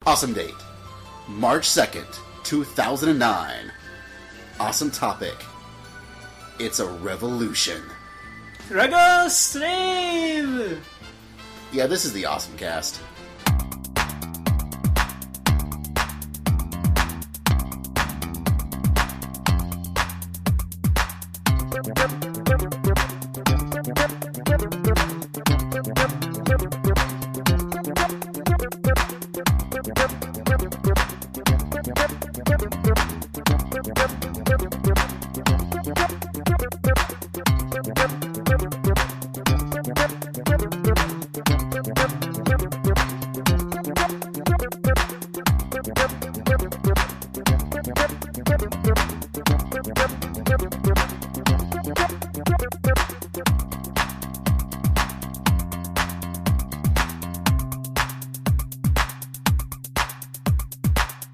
Awesome date, March 2nd, 2009. Awesome topic. It's a revolution. Rego Slave! Yeah, this is the OSMcast.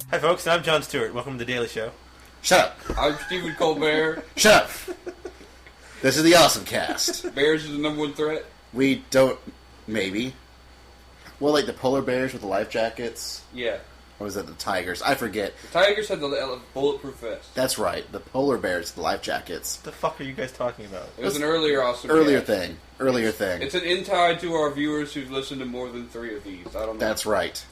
Hi folks, I'm Jon Stewart. Welcome to The Daily Show. Shut up. I'm Stephen Colbert. Shut up. This is the OSMcast. Bears is the number one threat. We don't... Maybe. Well, like the polar bears with the life jackets? Yeah. Or was that the tigers? I forget. The Tigers had the bulletproof vest. That's right. The polar bears with the life jackets. What the fuck are you guys talking about? It was an earlier awesome Earlier cast. thing. It's an in-tie to our viewers who've listened to more than 3 of these. I don't know. That's right.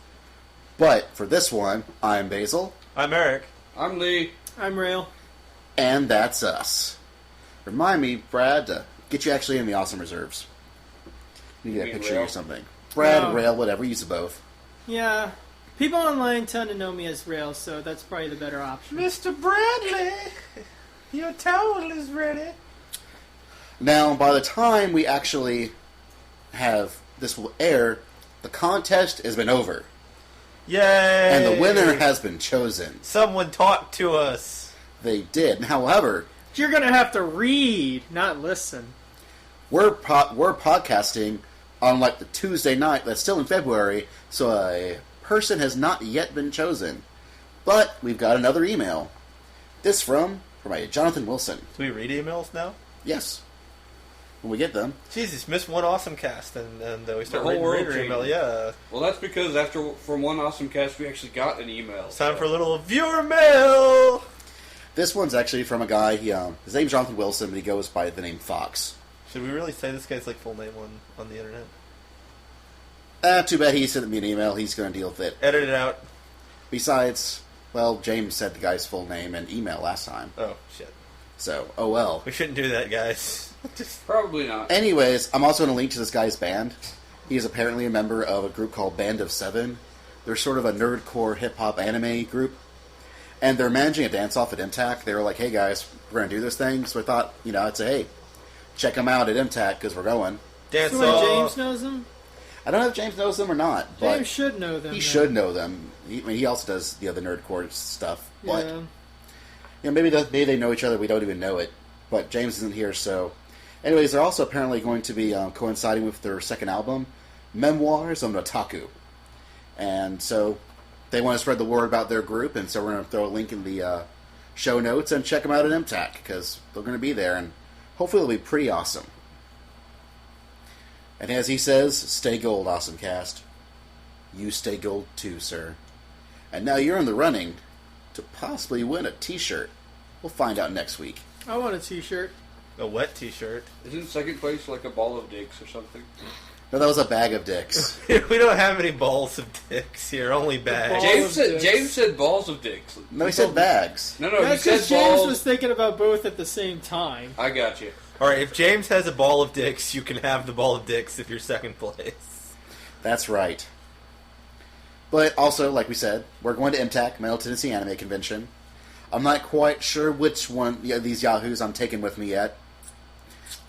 But for this one, I'm Basil. I'm Eric. I'm Lee. I'm Rail. And that's us. Remind me, Brad, to get you actually in the awesome reserves. You get a mean picture Rail? or something. Brad, No. Rail, whatever. Use both. Yeah. People online tend to know me as Rail, so that's probably the better option. Mr. Bradley, your towel is ready. Now, by the time we actually have this will air, the contest has been over. Yay! And the winner has been chosen. Someone talk to us. They did. However, You're gonna have to read, not listen. we're podcasting on like the Tuesday night that's still in February, so a person has not yet been chosen. But we've got another email. This from Jonathan Wilson. Do we read emails now? Yes. When we get them. Jesus, missed one awesome cast, and we start whole reading world reader email. changed. Yeah. Well, that's because from one awesome cast, we actually got an email. It's time for a little viewer mail. This one's actually from a guy, his name's Jonathan Wilson, but he goes by the name Fox. Should we really say this guy's like full name on the internet? Too bad he sent me an email. He's going to deal with it. Edit it out. Besides, well, James said the guy's full name and email last time. Oh shit. So, oh well. We shouldn't do that, guys. Just Probably not. Anyways, I'm also going to link to this guy's band. He is apparently a member of a group called Band of Seven. They're sort of a nerdcore hip-hop anime group. And they're managing a dance-off at MTAC. They were like, hey guys, we're going to do this thing. So I thought, I'd say, hey, check them out at MTAC because we're going. dance So off. James knows them? I don't know if James knows them or not, but James should know them. he then. should know them. He also does the other nerdcore stuff. But Yeah. maybe they know each other. We don't even know it. But James isn't here, so... Anyways, they're also apparently going to be coinciding with their second album, Memoirs of an Otaku. And so they want to spread the word about their group, and so we're going to throw a link in the show notes and check them out at MTAC, because they're going to be there, and hopefully it'll be pretty awesome. And as he says, stay gold, OSMcast. You stay gold too, sir. And now you're in the running to possibly win a t-shirt. We'll find out next week. I want a t-shirt. A wet T-shirt. Isn't second place like a ball of dicks or something? No, that was a bag of dicks. We don't have any balls of dicks here, only bags. Balls of dicks. James said balls of dicks. No, he said bags. No, he That's said because James balls. was thinking about both at the same time. I got you. Alright, if James has a ball of dicks, you can have the ball of dicks if you're second place. That's right. But also, like we said, we're going to MTAC, Middle Tennessee Anime Convention. I'm not quite sure which one of these yahoos I'm taking with me yet.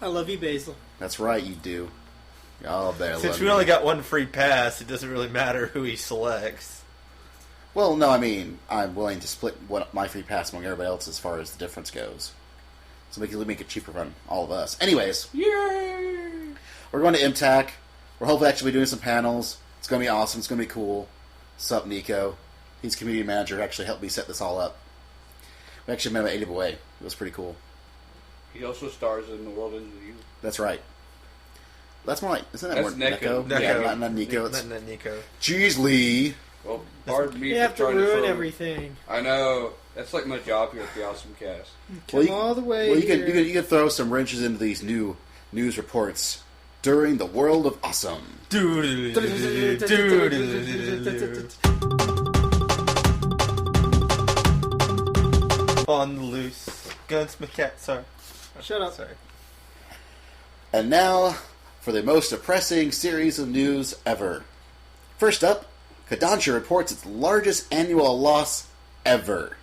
I love you, Basil. That's right, you do. Y'all better Since love we me. only got one free pass, it doesn't really matter who he selects. Well, no, I mean, I'm willing to split my free pass among everybody else as far as the difference goes. So we can make it cheaper on all of us. Anyways, Yay! we're going to MTAC. We're hopefully actually doing some panels. It's going to be awesome. It's going to be cool. Sup, Nico? He's community manager. Actually helped me set this all up. We actually met him at 80 Away. It was pretty cool. He also stars in The World Ends With You. That's right. That's more like, isn't that That's more Neko. Neko? Yeah, Neko. not Nico. Not Nico. Jeez, Lee. Well, pardon me You for have to trying ruin throw- everything. I know. That's like my job here at the OSMcast. Come all the way Well, here. you can throw some wrenches into these new news reports during the World of Awesome. On the loose. Gunsmith. Sorry. Shut up. Sorry. And now for the most depressing series of news ever. First up, Kodansha reports its largest annual loss ever.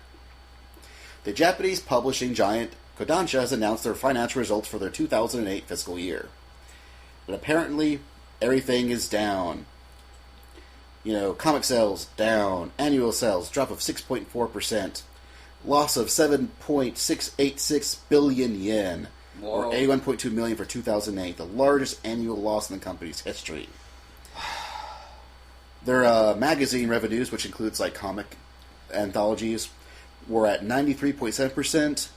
The Japanese publishing giant Kodansha has announced their financial results for their 2008 fiscal year. But apparently, everything is down. You know, comic sales down, annual sales drop of 6.4%, loss of 7.686 billion yen, or Whoa. 81.2 million for 2008, the largest annual loss in the company's history. Their magazine revenues, which includes like comic anthologies, were at 93.7%.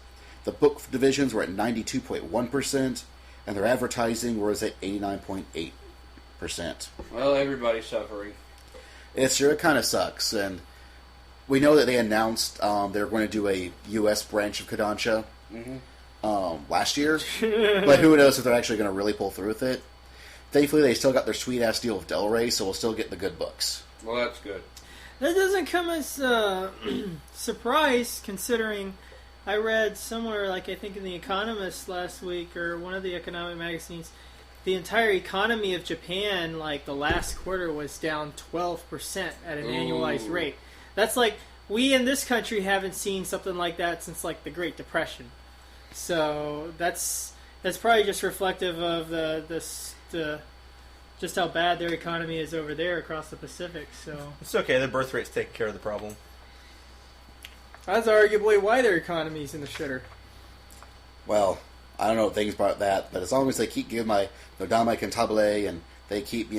The book divisions were at 92.1%, and their advertising was at 89.8%. Well, everybody's suffering. It kind of sucks, and we know that they announced they're going to do a U.S. branch of Kodansha last year, but who knows if they're actually going to really pull through with it. Thankfully, they still got their sweet-ass deal with Del Rey, so we'll still get the good books. Well, that's good. That doesn't come as a surprise, considering I read somewhere, like I think in The Economist last week, or one of the economic magazines, the entire economy of Japan, like the last quarter, was down 12% at an annualized rate. That's like, we in this country haven't seen something like that since like the Great Depression. So that's probably just reflective of the just how bad their economy is over there across the Pacific. So It's okay. The birth rate's taking care of the problem. that's arguably why their economy's in the shitter. Well, I don't know things about that, but as long as they keep giving my Nodama Cantabile and they keep,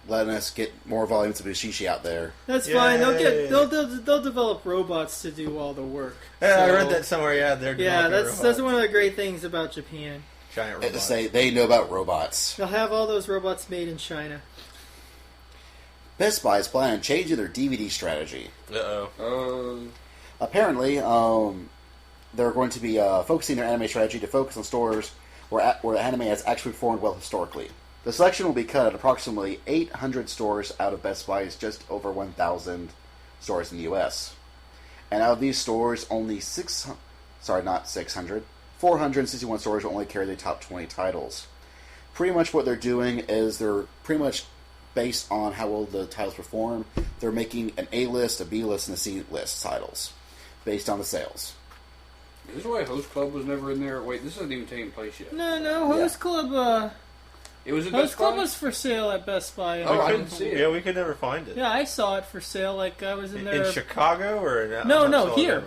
letting us get more volumes of Bushishi out there. That's Yay. fine. They'll develop robots to do all the work. Yeah, I So- read that somewhere. Yeah, they're Yeah, developing that's robots. one of the great things about Japan. Giant To robots. say they know about robots. They'll have all those robots made in China. Best Buy is planning on changing their DVD strategy. Uh-oh. Apparently, they're going to be focusing their anime strategy to focus on stores where anime has actually performed well historically. The selection will be cut at approximately 800 stores out of Best Buy's just over 1,000 stores in the U.S. And out of these stores, only 461 stores will only carry the top 20 titles. Pretty much what they're doing is they're pretty much based on how well the titles perform. They're making an A-list, a B-list, and a C-list titles based on the sales. Is this why Host Club was never in there? Wait, this isn't even taking place yet. No, Host Club. It was at Host Best Club Buy? was for sale at Best Buy. Oh, I didn't see it. Yeah, we could never find it. Yeah, I saw it for sale. Like I was in there. In Chicago or in No, here.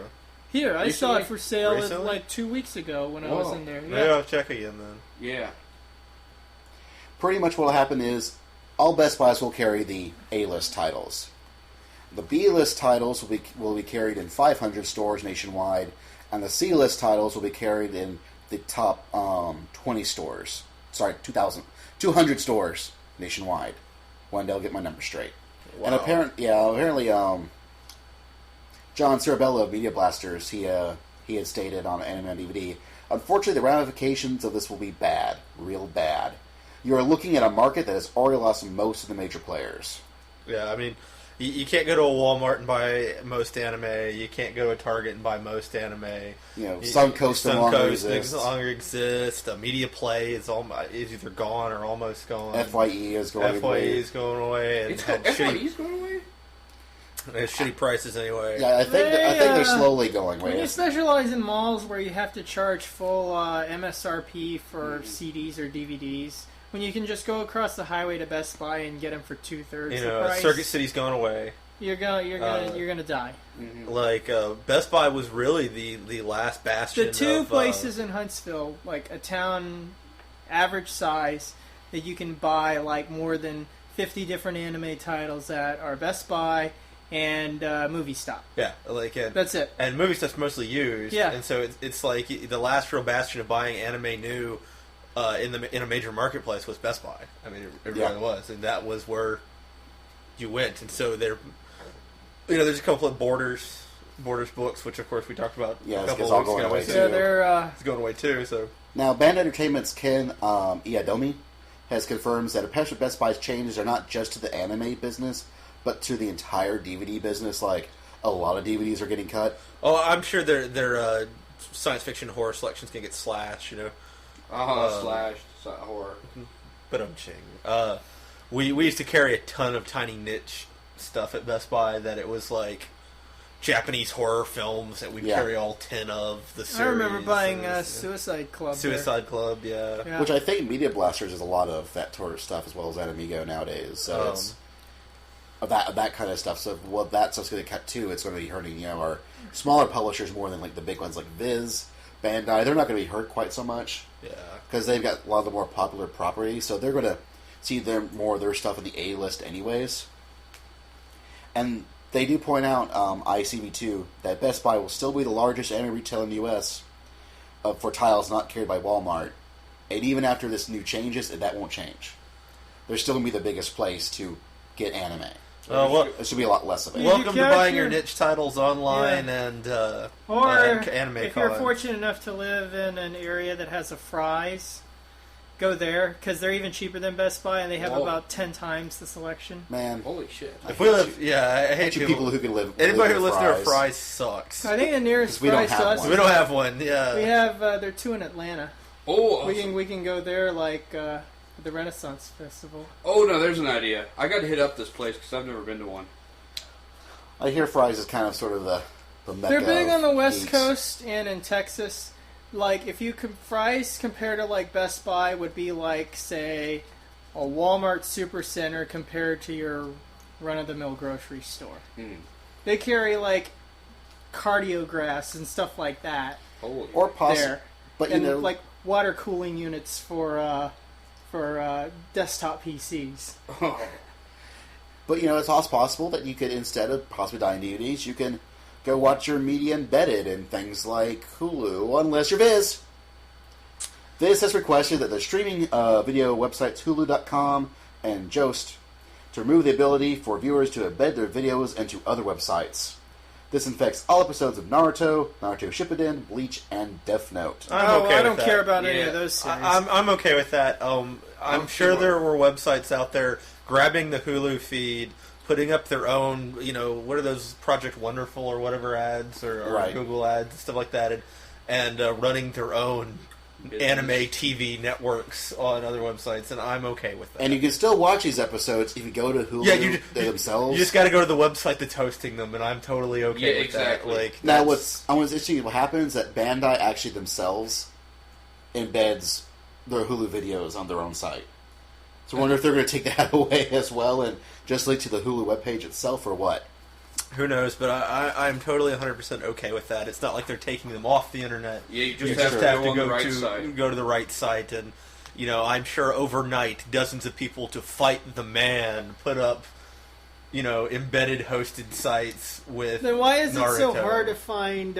Here, I saw Recently? it for sale Recently? like 2 weeks ago when I was Whoa. in there. Maybe Yeah. I'll check again then. Yeah. Pretty much what will happen is all Best Buys will carry the A-list titles. The B-list titles will be carried in 500 stores nationwide, and the C-list titles will be carried in the top 20 stores. Sorry, 200 stores nationwide. One day I'll get my numbers straight. Wow. And apparently, John Cirabella of Media Blasters, he had stated on Anime on DVD, unfortunately the ramifications of this will be bad, real bad. You are looking at a market that has already lost most of the major players. Yeah, I mean, you can't go to a Walmart and buy most anime. You can't go to a Target and buy most anime. Suncoast no longer exists. no longer exists. Media Play is either gone or almost gone. FYE is going FYE away. is going away, and had FYE's going away? shitty prices anyway. Yeah, I think they're slowly going When away. you specialize in malls where you have to charge full MSRP for CDs or DVDs, when you can just go across the highway to Best Buy and get them for 2/3 the price, Circuit City's going away. you're gonna die. Like Best Buy was really the last bastion. The two of, places in Huntsville, like a town average size, that you can buy like more than 50 different anime titles at are Best Buy and Movie Stop. Yeah, That's it. And movie stuff's mostly used. Yeah. And so it's like the last real bastion of buying anime new in a major marketplace was Best Buy. I mean, it really was, and that was where you went. And so there's a couple of Borders books, which of course we talked about. Yeah, a couple it's of all weeks going ago. away, So too. Yeah, they're it's going away too. So Now, Bandai Entertainment's Ken Iadomi has confirmed that apparently Best Buy's changes are not just to the anime business, but to the entire DVD business. Like, a lot of DVDs are getting cut. oh, I'm sure their science fiction horror selection's gonna get slashed. Slashed horror. But we used to carry a ton of tiny niche stuff at Best Buy that it was like Japanese horror films that we'd Yeah. carry all 10 of the series. I remember buying Suicide Club. Suicide Club, yeah. Yeah. Which I think Media Blasters is a lot of that sort of stuff, as well as Animigo nowadays. So it's of that kind of stuff. So that stuff's going to cut too. It's going to be hurting our smaller publishers more than like the big ones like Viz, Bandai. They're not going to be hurt quite so much Yeah. because they've got a lot of the more popular properties. So they're going to see more of their stuff in the A list anyways. And they do point out, ICV2, that Best Buy will still be the largest anime retailer in the U.S. For titles not carried by Walmart. And even after this new changes, that won't change. They're still going to be the biggest place to get anime. There should be a lot less of it. Yeah. Welcome to catch buying your your- niche titles online and Or anime if you're cons. fortunate enough to live in an area that has a Fry's, go there because they're even cheaper than Best Buy and they have Whoa. about 10 times the selection. Man, Holy shit. If we live, I hate you people who can live. Anybody live who with lives near Fry's. Fry's sucks. I think the nearest 'Cause we don't Fry's have to us, one. We don't have one. Yeah. we have there are two in Atlanta. Oh, awesome. We can go there like the Renaissance Festival. Oh, no, there's an idea. I got to hit up this place because I've never been to one. I hear Fry's is kind of sort of the mecca. They're big on the of West geeks. Coast and in Texas. Like if you Fry's compared to like Best Buy would be like say a Walmart Supercenter compared to your run-of-the-mill grocery store. They carry like cardiographs and stuff like that Holy. Or possibly, there, but you and know, like water cooling units for desktop PCs. but you know, it's also possible that you could, instead of possibly buying DVDs, you can go watch your media embedded in things like Hulu, unless you're Viz. Viz has requested that the streaming video websites Hulu.com and Jost to remove the ability for viewers to embed their videos into other websites. This infects all episodes of Naruto, Naruto Shippuden, Bleach, and Death Note. I'm okay I with don't that. care about any Yeah. of those series. I'm okay with that. I'm sure there were websites out there grabbing the Hulu feed, putting up their own, what are those Project Wonderful or whatever ads or Right. Google ads and stuff like that, and running their own anime TV networks on other websites, and I'm okay with that. And you can still watch these episodes if you go to Hulu themselves. You just got to go to the website that's hosting them, and I'm totally okay Yeah, with exactly. that. Like, Now, that's- what's interesting, what happens that Bandai actually themselves embeds their Hulu videos on their own site. So I wonder if they're going to take that away as well and just link to the Hulu webpage itself, or what? Who knows? But I'm totally 100% okay with that. It's not like they're taking them off the internet. Yeah, you You just just have have to to go on go the right to side. go to the right site, and I'm sure overnight dozens of people to fight the man put up, embedded hosted sites with. Then why is it so Naruto. hard to find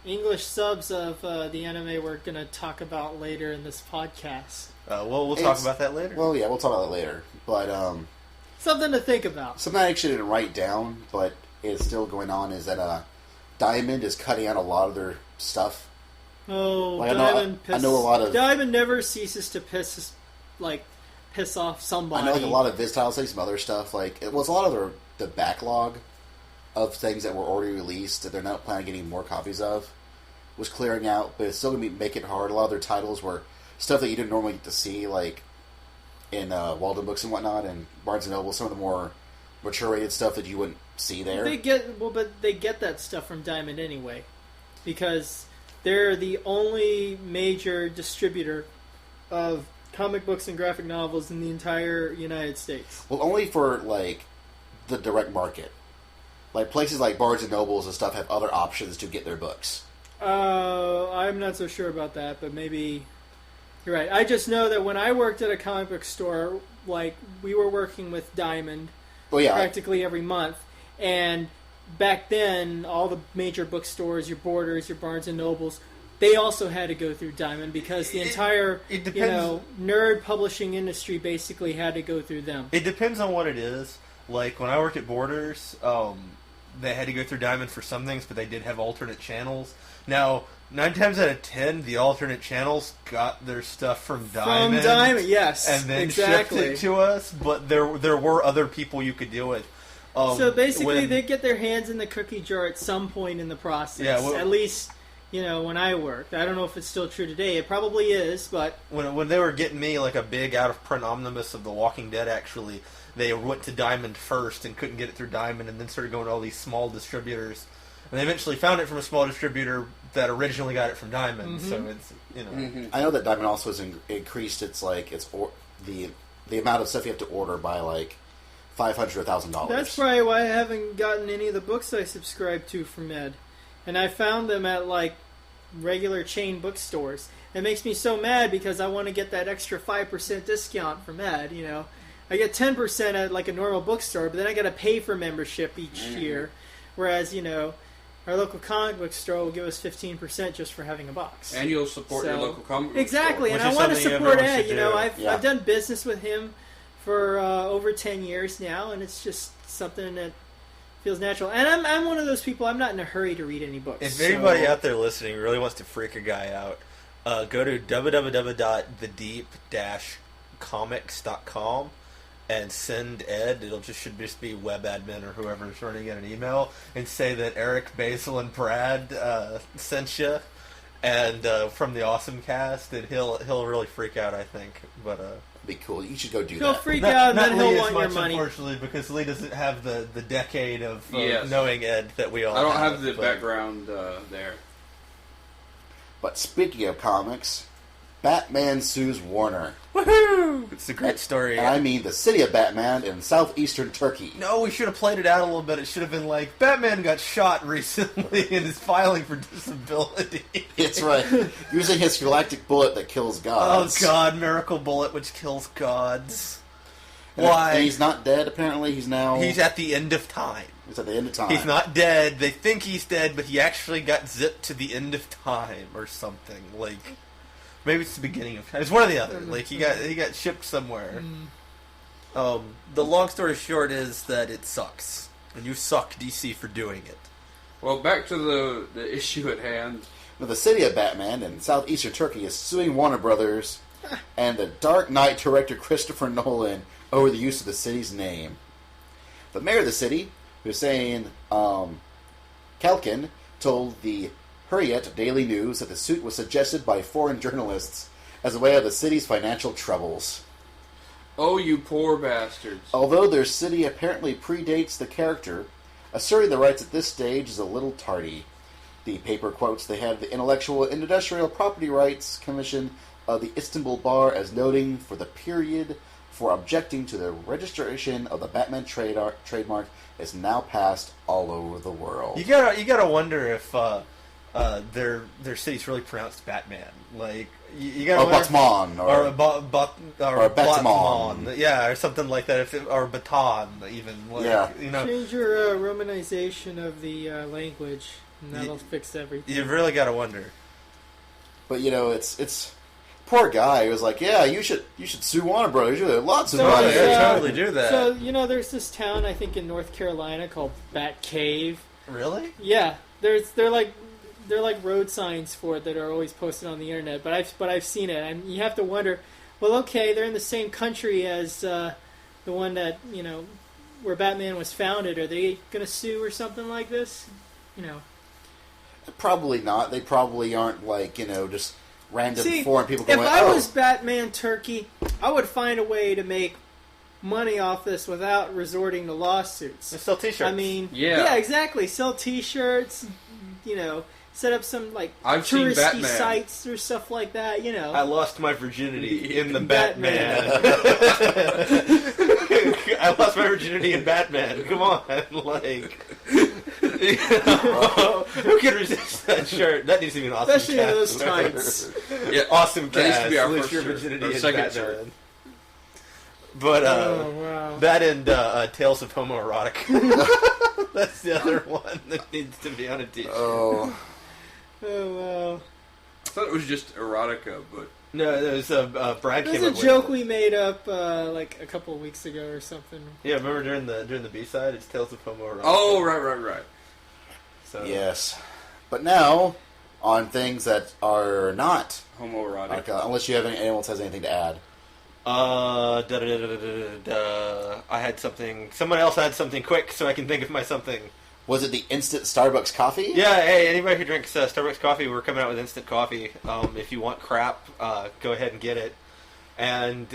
English subs of the anime we're going to talk about later in this podcast? We'll talk It's- about that later. Well, yeah, we'll talk about that later. But Something to think about. something I actually didn't write down, but is still going on, is that Diamond is cutting out a lot of their stuff. Oh, Like, I know a lot of- Diamond never ceases to piss off somebody. I know like a lot of Viz titles, like some other stuff. Like it was a lot of the backlog of things that were already released that they're not planning on getting more copies of was clearing out, but it's still going to make it hard. A lot of their titles were stuff that you didn't normally get to see, like in Walden Books and whatnot, and Barnes and Noble. Some of the more mature rated stuff that you wouldn't see there. But they get that stuff from Diamond anyway, because they're the only major distributor of comic books and graphic novels in the entire United States. Well, only for like the direct market. Like places like Barnes and Nobles and stuff have other options to get their books. I'm not so sure about that, but maybe you're right. I just know that when I worked at a comic book store, like we were working with Diamond Well, yeah, practically every month, and back then all the major bookstores, your Borders, your Barnes and Nobles, they also had to go through Diamond because the entire it depends. nerd publishing industry basically had to go through them. It depends on what it is. Like when I worked at Borders, they had to go through Diamond for some things, but they did have alternate channels. Now, 9 times out of 10, the alternate channels got their stuff from Diamond. From Diamond, yes, and then exactly. shipped it to us. But there were other people you could deal with. So basically, they get their hands in the cookie jar at some point in the process. Yeah, well, at least, when I worked. I don't know if it's still true today. It probably is, but when they were getting me like a big out of print omnibus of The Walking Dead, actually, they went to Diamond first and couldn't get it through Diamond, and then started going to all these small distributors. And they eventually found it from a small distributor that originally got it from Diamond. So it's I know that Diamond also has increased its the amount of stuff you have to order by like $500 or $1,000. that's probably why I haven't gotten any of the books I subscribe to from Ed. And I found them at like regular chain bookstores. It makes me so mad because I want to get that extra 5% discount from Ed. I get 10% at like a normal bookstore, but then I got to pay for membership each year. Whereas our local comic book store will give us 15% just for having a box. And you'll support your local comic book exactly, store. and I want to support Ed. I've I've done business with him for over 10 years now, and it's just something that feels natural. And I'm one of those people. I'm not in a hurry to read any books. If anybody out there listening really wants to freak a guy out, go to www.thedeep-comics.com and send Ed. Should just be web admin or whoever's running it an email, and say that Eric, Basil, and Brad sent you, and from the OSMcast, and he'll really freak out, I think. But be cool. You should go do he'll that. freak out, and then he'll want much, your money. Unfortunately, because Lee doesn't have the decade of Yes. knowing Ed that we all. I don't have the background there. But speaking of comics, Batman sues Warner. Woohoo! It's a great story. And I mean the city of Batman in southeastern Turkey. No, we should have played it out a little bit. It should have been like, Batman got shot recently and is filing for disability. That's right. Using his galactic bullet that kills gods. Oh god, miracle bullet which kills gods. And Why? And he's not dead, apparently. He's at the end of time. He's at the end of time. He's not dead. They think he's dead, but he actually got zipped to the end of time or something. Like, maybe it's the beginning of time. It's one or the other. Like, he got shipped somewhere. The long story short is that it sucks. And you suck, DC, for doing it. Well, back to the issue at hand. Now, the city of Batman in southeastern Turkey is suing Warner Brothers and the Dark Knight director Christopher Nolan over the use of the city's name. The mayor of the city, Hussein Kalkin, told the Hurriyet Daily News that the suit was suggested by foreign journalists as a way of the city's financial troubles. Oh, you poor bastards. Although their city apparently predates the character, asserting the rights at this stage is a little tardy. The paper quotes the head of the Intellectual and Industrial Property Rights Commission of the Istanbul Bar as noting for the period for objecting to the registration of the Batman trademark is now passed all over the world. You gotta wonder if their city's really pronounced Batman. Like you gotta or Batman or Batman, yeah, or something like that. Or Baton, even. Like, yeah. Change your romanization of the language, and that'll fix everything. You've really got to wonder. But it's poor guy. He was like, yeah, you should sue Warner Brothers. You have lots of So, money. Totally do that. So there's this town I think in North Carolina called Bat Cave. Really? Yeah, they're like road signs for it that are always posted on the internet. But I've seen it, and you have to wonder. Well, okay, they're in the same country as the one that where Batman was founded. Are they going to sue or something like this? Probably not. They probably aren't just random foreign people going, if I was Batman Turkey, I would find a way to make money off this without resorting to lawsuits. Just sell T-shirts. I mean, yeah, exactly. Sell T-shirts, set up some I've seen touristy Batman. sites or stuff like that. I lost my virginity in the Batman. I lost my virginity in Batman. Come on, who can resist that shirt? That needs to be an awesome Especially in those times. Yeah, awesome that needs cast. to be our Lose first your shirt. virginity Or in second Batman. shirt. But wow. that and Tales of Homoerotic. That's the other one that needs to be on a T-shirt. oh wow. I thought it was just erotica, but No, it was Brad It came was up a with joke it. we made up like a couple of weeks ago or something. Yeah, remember during the B-side, it's Tales of Homoerotica. Oh, right. So, Yes. But now, on things that are not, Homoerotic. unless anyone else has anything to add. I had something. Someone else had something quick, so I can think of my something. Was it the instant Starbucks coffee? Yeah, hey, anybody who drinks Starbucks coffee, we're coming out with instant coffee. If you want crap, go ahead and get it. And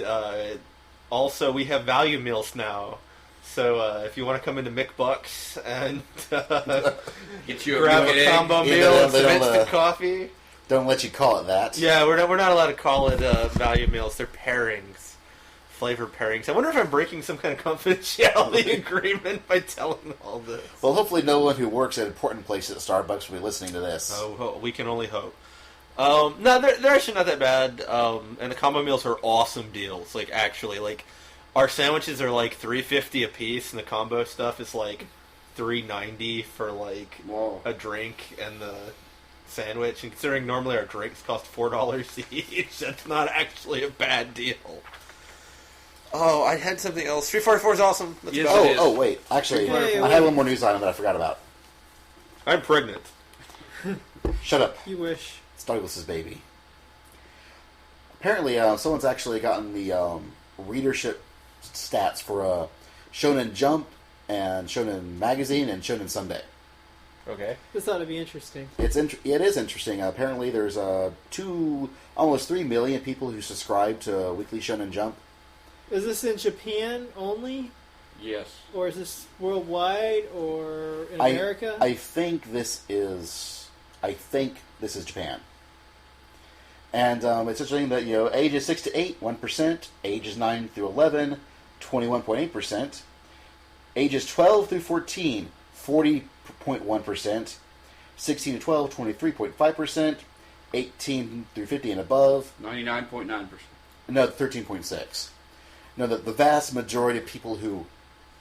also, we have value meals now. So if you want to come into McBucks and Get you grab a egg. combo Yeah, meal and they some don't, instant coffee. Don't let you call it that. Yeah, we're not allowed to call it value meals. They're pairings, flavor pairings. I wonder if I'm breaking some kind of confidentiality agreement by telling all this. Well, hopefully no one who works at important places at Starbucks will be listening to this. Oh, we can only hope. No, they're actually not that bad. And the combo meals are awesome deals. Like, actually, like, our sandwiches are like $3.50 a piece, and the combo stuff is like $3.90 for like Whoa. a drink and the sandwich. And considering normally our drinks cost $4 each, that's not actually a bad deal. Oh, I had something else. 344 is awesome. Let's Yes, go. it is. Oh, wait. Actually, Hey, I had one more news item that I forgot about. I'm pregnant. Shut up. You wish. It's Douglas's baby. Apparently, someone's actually gotten the readership stats for Shonen Jump and Shonen Magazine and Shonen Sunday. Okay. This ought to be interesting. It is interesting. Apparently, there's almost 3 million people who subscribe to Weekly Shonen Jump. Is this in Japan only? Yes. Or is this worldwide or in America? I think this is Japan. And it's interesting that, ages 6 to 8, 1%, ages 9 through 11, 21.8%, ages 12 through 14, 40.1%, 16 to 12, 23.5%, 18 through 50 and above, 99.9%. no, 13.6. No, the vast majority of people who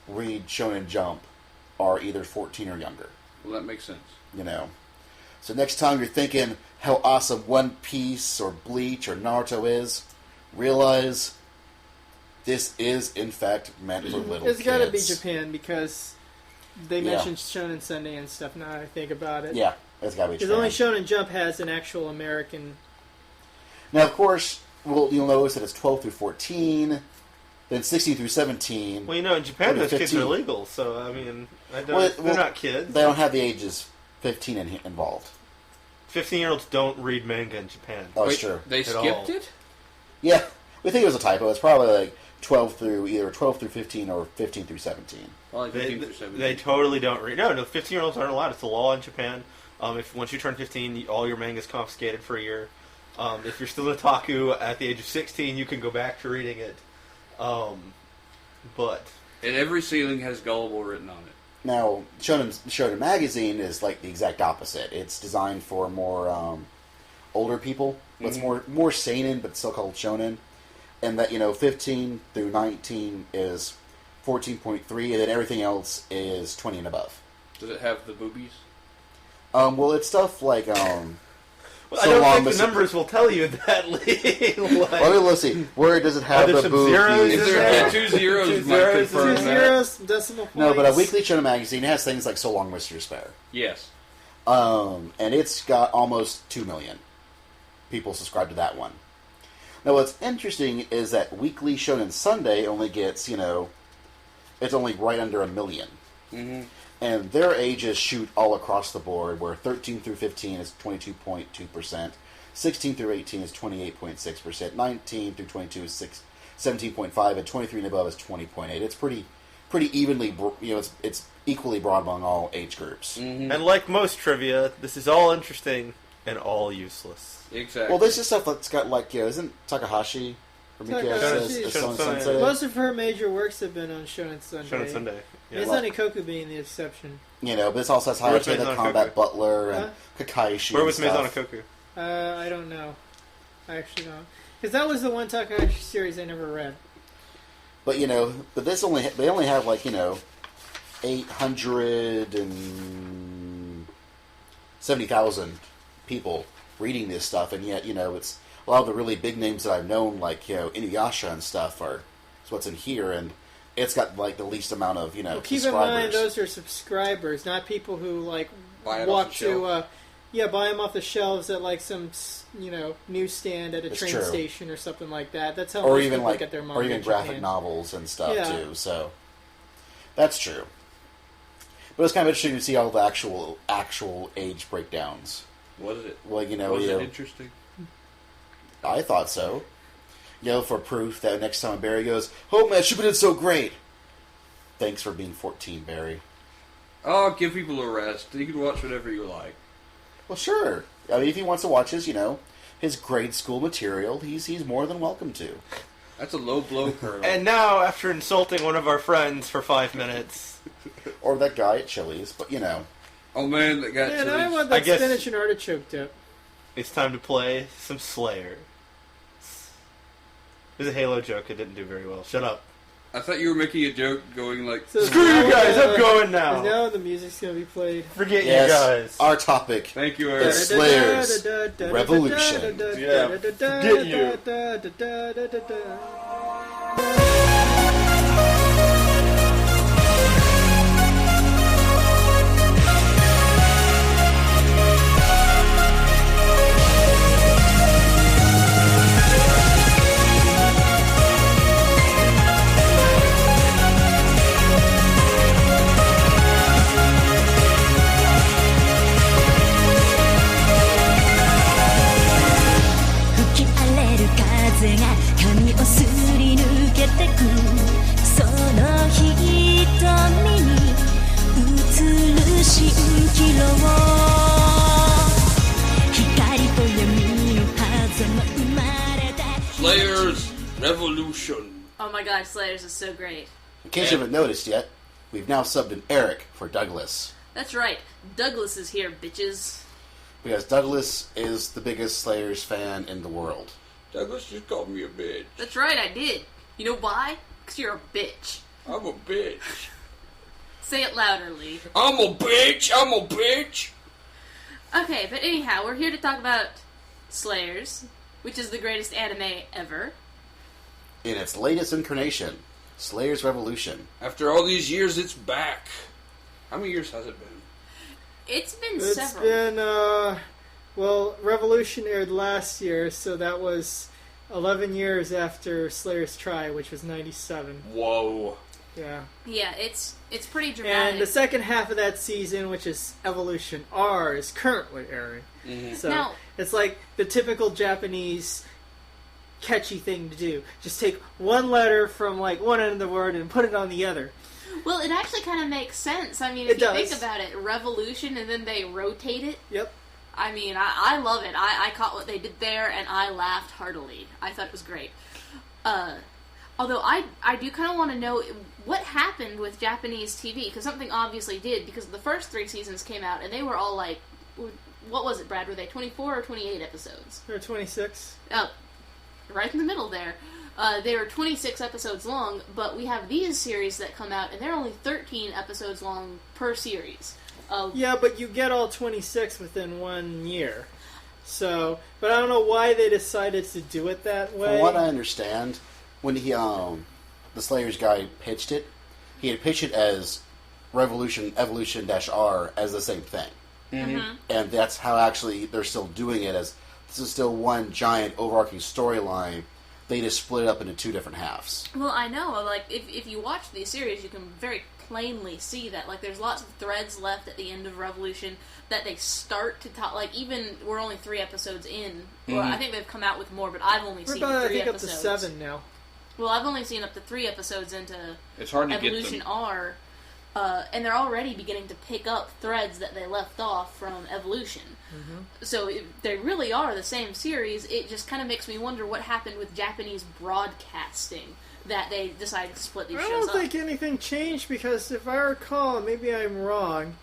read Shonen Jump are either 14 or younger. Well, that makes sense. So next time you're thinking how awesome One Piece or Bleach or Naruto is, realize this is in fact meant for little kids. It's got to be Japan because they Yeah. mentioned Shonen Sunday and stuff. Now that I think about it, Yeah, it's got to be because Japan. only Shonen Jump has an actual American. Now, of course, you'll notice that it's 12 through 14, then 16 through 17. Well, in Japan, Maybe those kids 15. are legal, so, I mean, Well, they're not kids. They don't have the ages 15 involved. 15-year-olds don't read manga in Japan. Oh, Wait, it's true. They At skipped all. it? Yeah, we think it was a typo. It's probably like 12 through 15 or 15 through 17. Well, like They, 15 through 17. they totally don't read. No, 15-year-olds aren't allowed. It's a law in Japan. If once you turn 15, all your manga's confiscated for a year. If you're still an otaku at the age of 16, you can go back to reading it. But And every ceiling has gullible written on it. Now, Shonen Magazine is like the exact opposite. It's designed for more older people. It's more seinen, but still called shonen. And that 15 through 19 is 14.3, and then everything else is 20 and above. Does it have the boobies? Well, it's stuff like well, So I don't long, think the Mr. numbers will tell you that. let's see. Where does it have there's the some zeros boobies? in If there there? are 2 zeros, Two might zeros, confirm Two that. zeros, decimal points. No, but a Weekly Shonen Magazine has things like So Long, Mr. Despair. Yes. And it's got almost 2 million people subscribe to that one. Now, what's interesting is that Weekly Shonen Sunday only gets, it's only right under 1 million. Mm-hmm. And their ages shoot all across the board, where 13 through 15 is 22.2%, 16 through 18 is 28.6%, 19 through 22 is 17.5%, and 23 and above is 20.8%. It's pretty evenly, it's equally broad among all age groups. Mm-hmm. And like most trivia, this is all interesting and all useless. Exactly. Well, this is stuff that's got isn't Takahashi or Mika Takahashi. says Shonen Sensei? Most of her major works have been on Shonen Sunday. Shonen Sunday. Yeah. Mizanikoku being the exception. But this also has Where was Hayate the Mizanikoku? Combat Butler and Huh? Kakaishi. Where and was stuff. Mizanikoku? I don't know. I actually don't. Because that was the one Takahashi series I never read. But this they only have 870,000 people reading this stuff, and yet it's a lot of the really big names that I've known, like, Inuyasha and stuff, is what's in here, and it's got, like, the least amount of, Keep in subscribers. mind, those are subscribers, not people who, like, Buy it walk off the shelf. buy them off the shelves at, like, some, newsstand at a It's train true. station or something like that. That's how Or most even, people like, get their manga or even in graphic Japan. novels and stuff, Yeah. too, so that's true. But it's kind of interesting to see all the actual age breakdowns. Was it? Well, Was it interesting? I thought so. For proof that next time Barry goes, "Oh man, she did so great." Thanks for being 14, Barry. Oh, give people a rest. You can watch whatever you like. Well, sure. I mean, if he wants to watch his grade school material, he's more than welcome to. That's a low blow, Colonel. And now, after insulting one of our friends for 5 minutes... Or that guy at Chili's, but Oh man, that got Man, I chilies. want I that guess- spinach and artichoke dip. It's time to play some Slayer. It was a Halo joke. It didn't do very well. Shut up. I thought you were making a joke going like... So Screw you guys, I'm going now. Now the music's going to be played. Forget Yes, you guys. our topic Thank you, Eric. is Slayer's Revolution. Yeah, forget you. you. 吹き荒れる風が髪をすり抜けてくその瞳に映る蜃気楼光と闇の狭間生まれた Slayer's Revolution. Oh my god, Slayers is so great. In case you haven't noticed yet, we've now subbed in Eric for Douglas. That's right. Douglas is here, bitches. Because Douglas is the biggest Slayers fan in the world. Douglas just called me a bitch. That's right, I did. You know why? Because you're a bitch. I'm a bitch. Say it louder, Lee. I'm a bitch. I'm a bitch. Okay, but anyhow, we're here to talk about Slayers, which is the greatest anime ever. In its latest incarnation, Slayer's Revolution. After all these years, it's back. How many years has it been? It's been It's several. been, Revolution aired last year, so that was 11 years after Slayer's Try, which was 97. Whoa. Yeah. Yeah, it's pretty dramatic. And the second half of that season, which is Evolution R, is currently airing. Mm-hmm. So Now- it's like the typical Japanese catchy thing to do. Just take one letter from like one end of the word and put it on the other. Well, it actually kind of makes sense. I mean, It if you does. think about it, Revolution, and then they rotate it. Yep. I mean, I love it. I caught what they did there, and I laughed heartily. I thought it was great. Although I do kind of want to know what happened with Japanese TV, because something obviously did, because the first 3 seasons came out, and they were all like, what was it, Brad? Were they 24 or 28 episodes? They're 26. Oh, right in the middle there. They were 26 episodes long, but we have these series that come out, and they're only 13 episodes long per series. Yeah, but you get all 26 within 1 year. So, but I don't know why they decided to do it that way. From what I understand, when he, the Slayers guy pitched it, he had pitched it as Revolution, Evolution-R as the same thing. Mm-hmm. And that's how actually they're still doing it, as this is still one giant overarching storyline. They just split it up into 2 different halves. Well, I know, like, if you watch these series, you can very plainly see that, like, there's lots of threads left at the end of Revolution that they start to talk, like, even, we're only 3 episodes in, well, I think they've come out with more, but I've only We're seen about, 3 I think, episodes. up to 7 now. Well, I've only seen up to 3 episodes into It's hard to Evolution get them. R, and they're already beginning to pick up threads that they left off from Evolution. Mm-hmm. So they really are the same series. It just kind of makes me wonder what happened with Japanese broadcasting that they decided to split these I shows don't up. think anything changed because if I recall, maybe I'm wrong,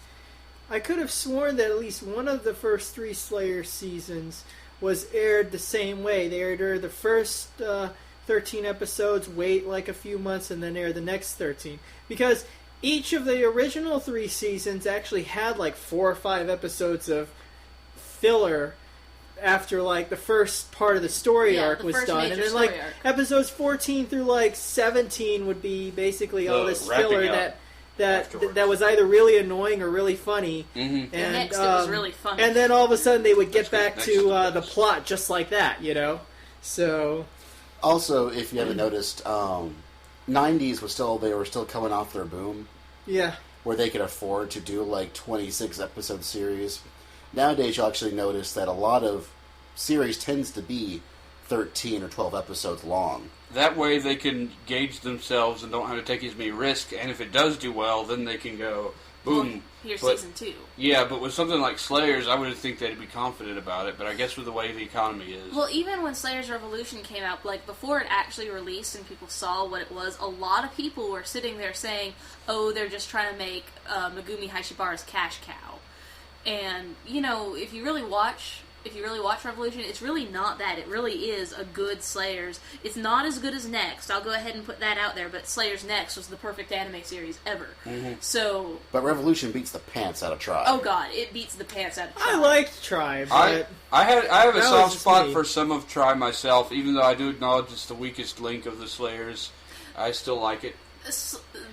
I could have sworn that at least one of the first 3 Slayer seasons was aired the same way. They aired the first 13 episodes, wait like a few months, and then air the next 13. Because each of the original 3 seasons actually had like 4 or 5 episodes of filler after like the first part of the story Yeah, arc the was first done, major and then story like arc. episodes 14 through like 17 would be basically all The this wrapping filler up afterwards. that was either really annoying or really funny. Mm-hmm. And next it was really funny. And then all of a sudden they would get back Next to is the the best. plot just like that, you know. So Also, if you haven't noticed, 90s was they were still coming off their boom, yeah, where they could afford to do like 26 episode series. Nowadays, you'll actually notice that a lot of series tends to be 13 or 12 episodes long. That way they can gauge themselves and don't have to take as many risks. And if it does do well, then they can go, boom. Well, here's But- season 2. Yeah, but with something like Slayers, I would think they'd be confident about it. But I guess with the way the economy is. Well, even when Slayer's Revolution came out, like before it actually released and people saw what it was, a lot of people were sitting there saying, "Oh, they're just trying to make Megumi Haishibara's cash cow." And you know, if you really watch Revolution, it's really not that. It really is a good Slayers. It's not as good as Next. I'll go ahead and put that out there. But Slayers Next was the perfect anime series ever. Mm-hmm. So, But Revolution beats the pants out of Tribe. oh god, it beats the pants out of I Tribe. liked Tribe, I but I have a That was soft just spot me. for some of Try myself, even though I do acknowledge it's the weakest link of the Slayers. I still like it.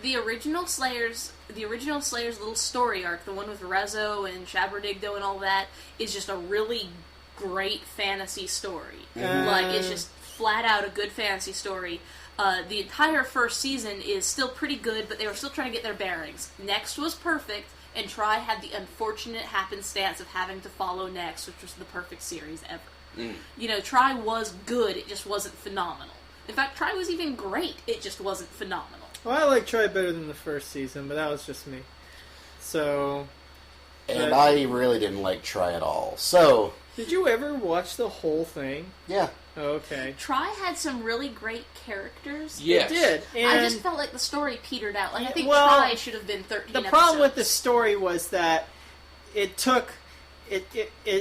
The original Slayers little story arc, the one with Rezo and Shaberdigdo and all that, is just a really great fantasy story. Like, it's just flat out a good fantasy story. The entire first season is still pretty good, but they were still trying to get their bearings. Next was perfect, and Try had the unfortunate happenstance of having to follow Next, which was the perfect series ever. You know, Try was good, it just wasn't phenomenal. In fact, Try was even great, it just wasn't phenomenal. well, I like Tribe better than the first season, but that was just me. So, And I really didn't like Try at all. So, did you ever watch the whole thing? yeah. Okay. Try had some really great characters. Yes. It did. And I just felt like the story petered out. Like, I think well, Try should have been 13 the episodes. problem with the story was that it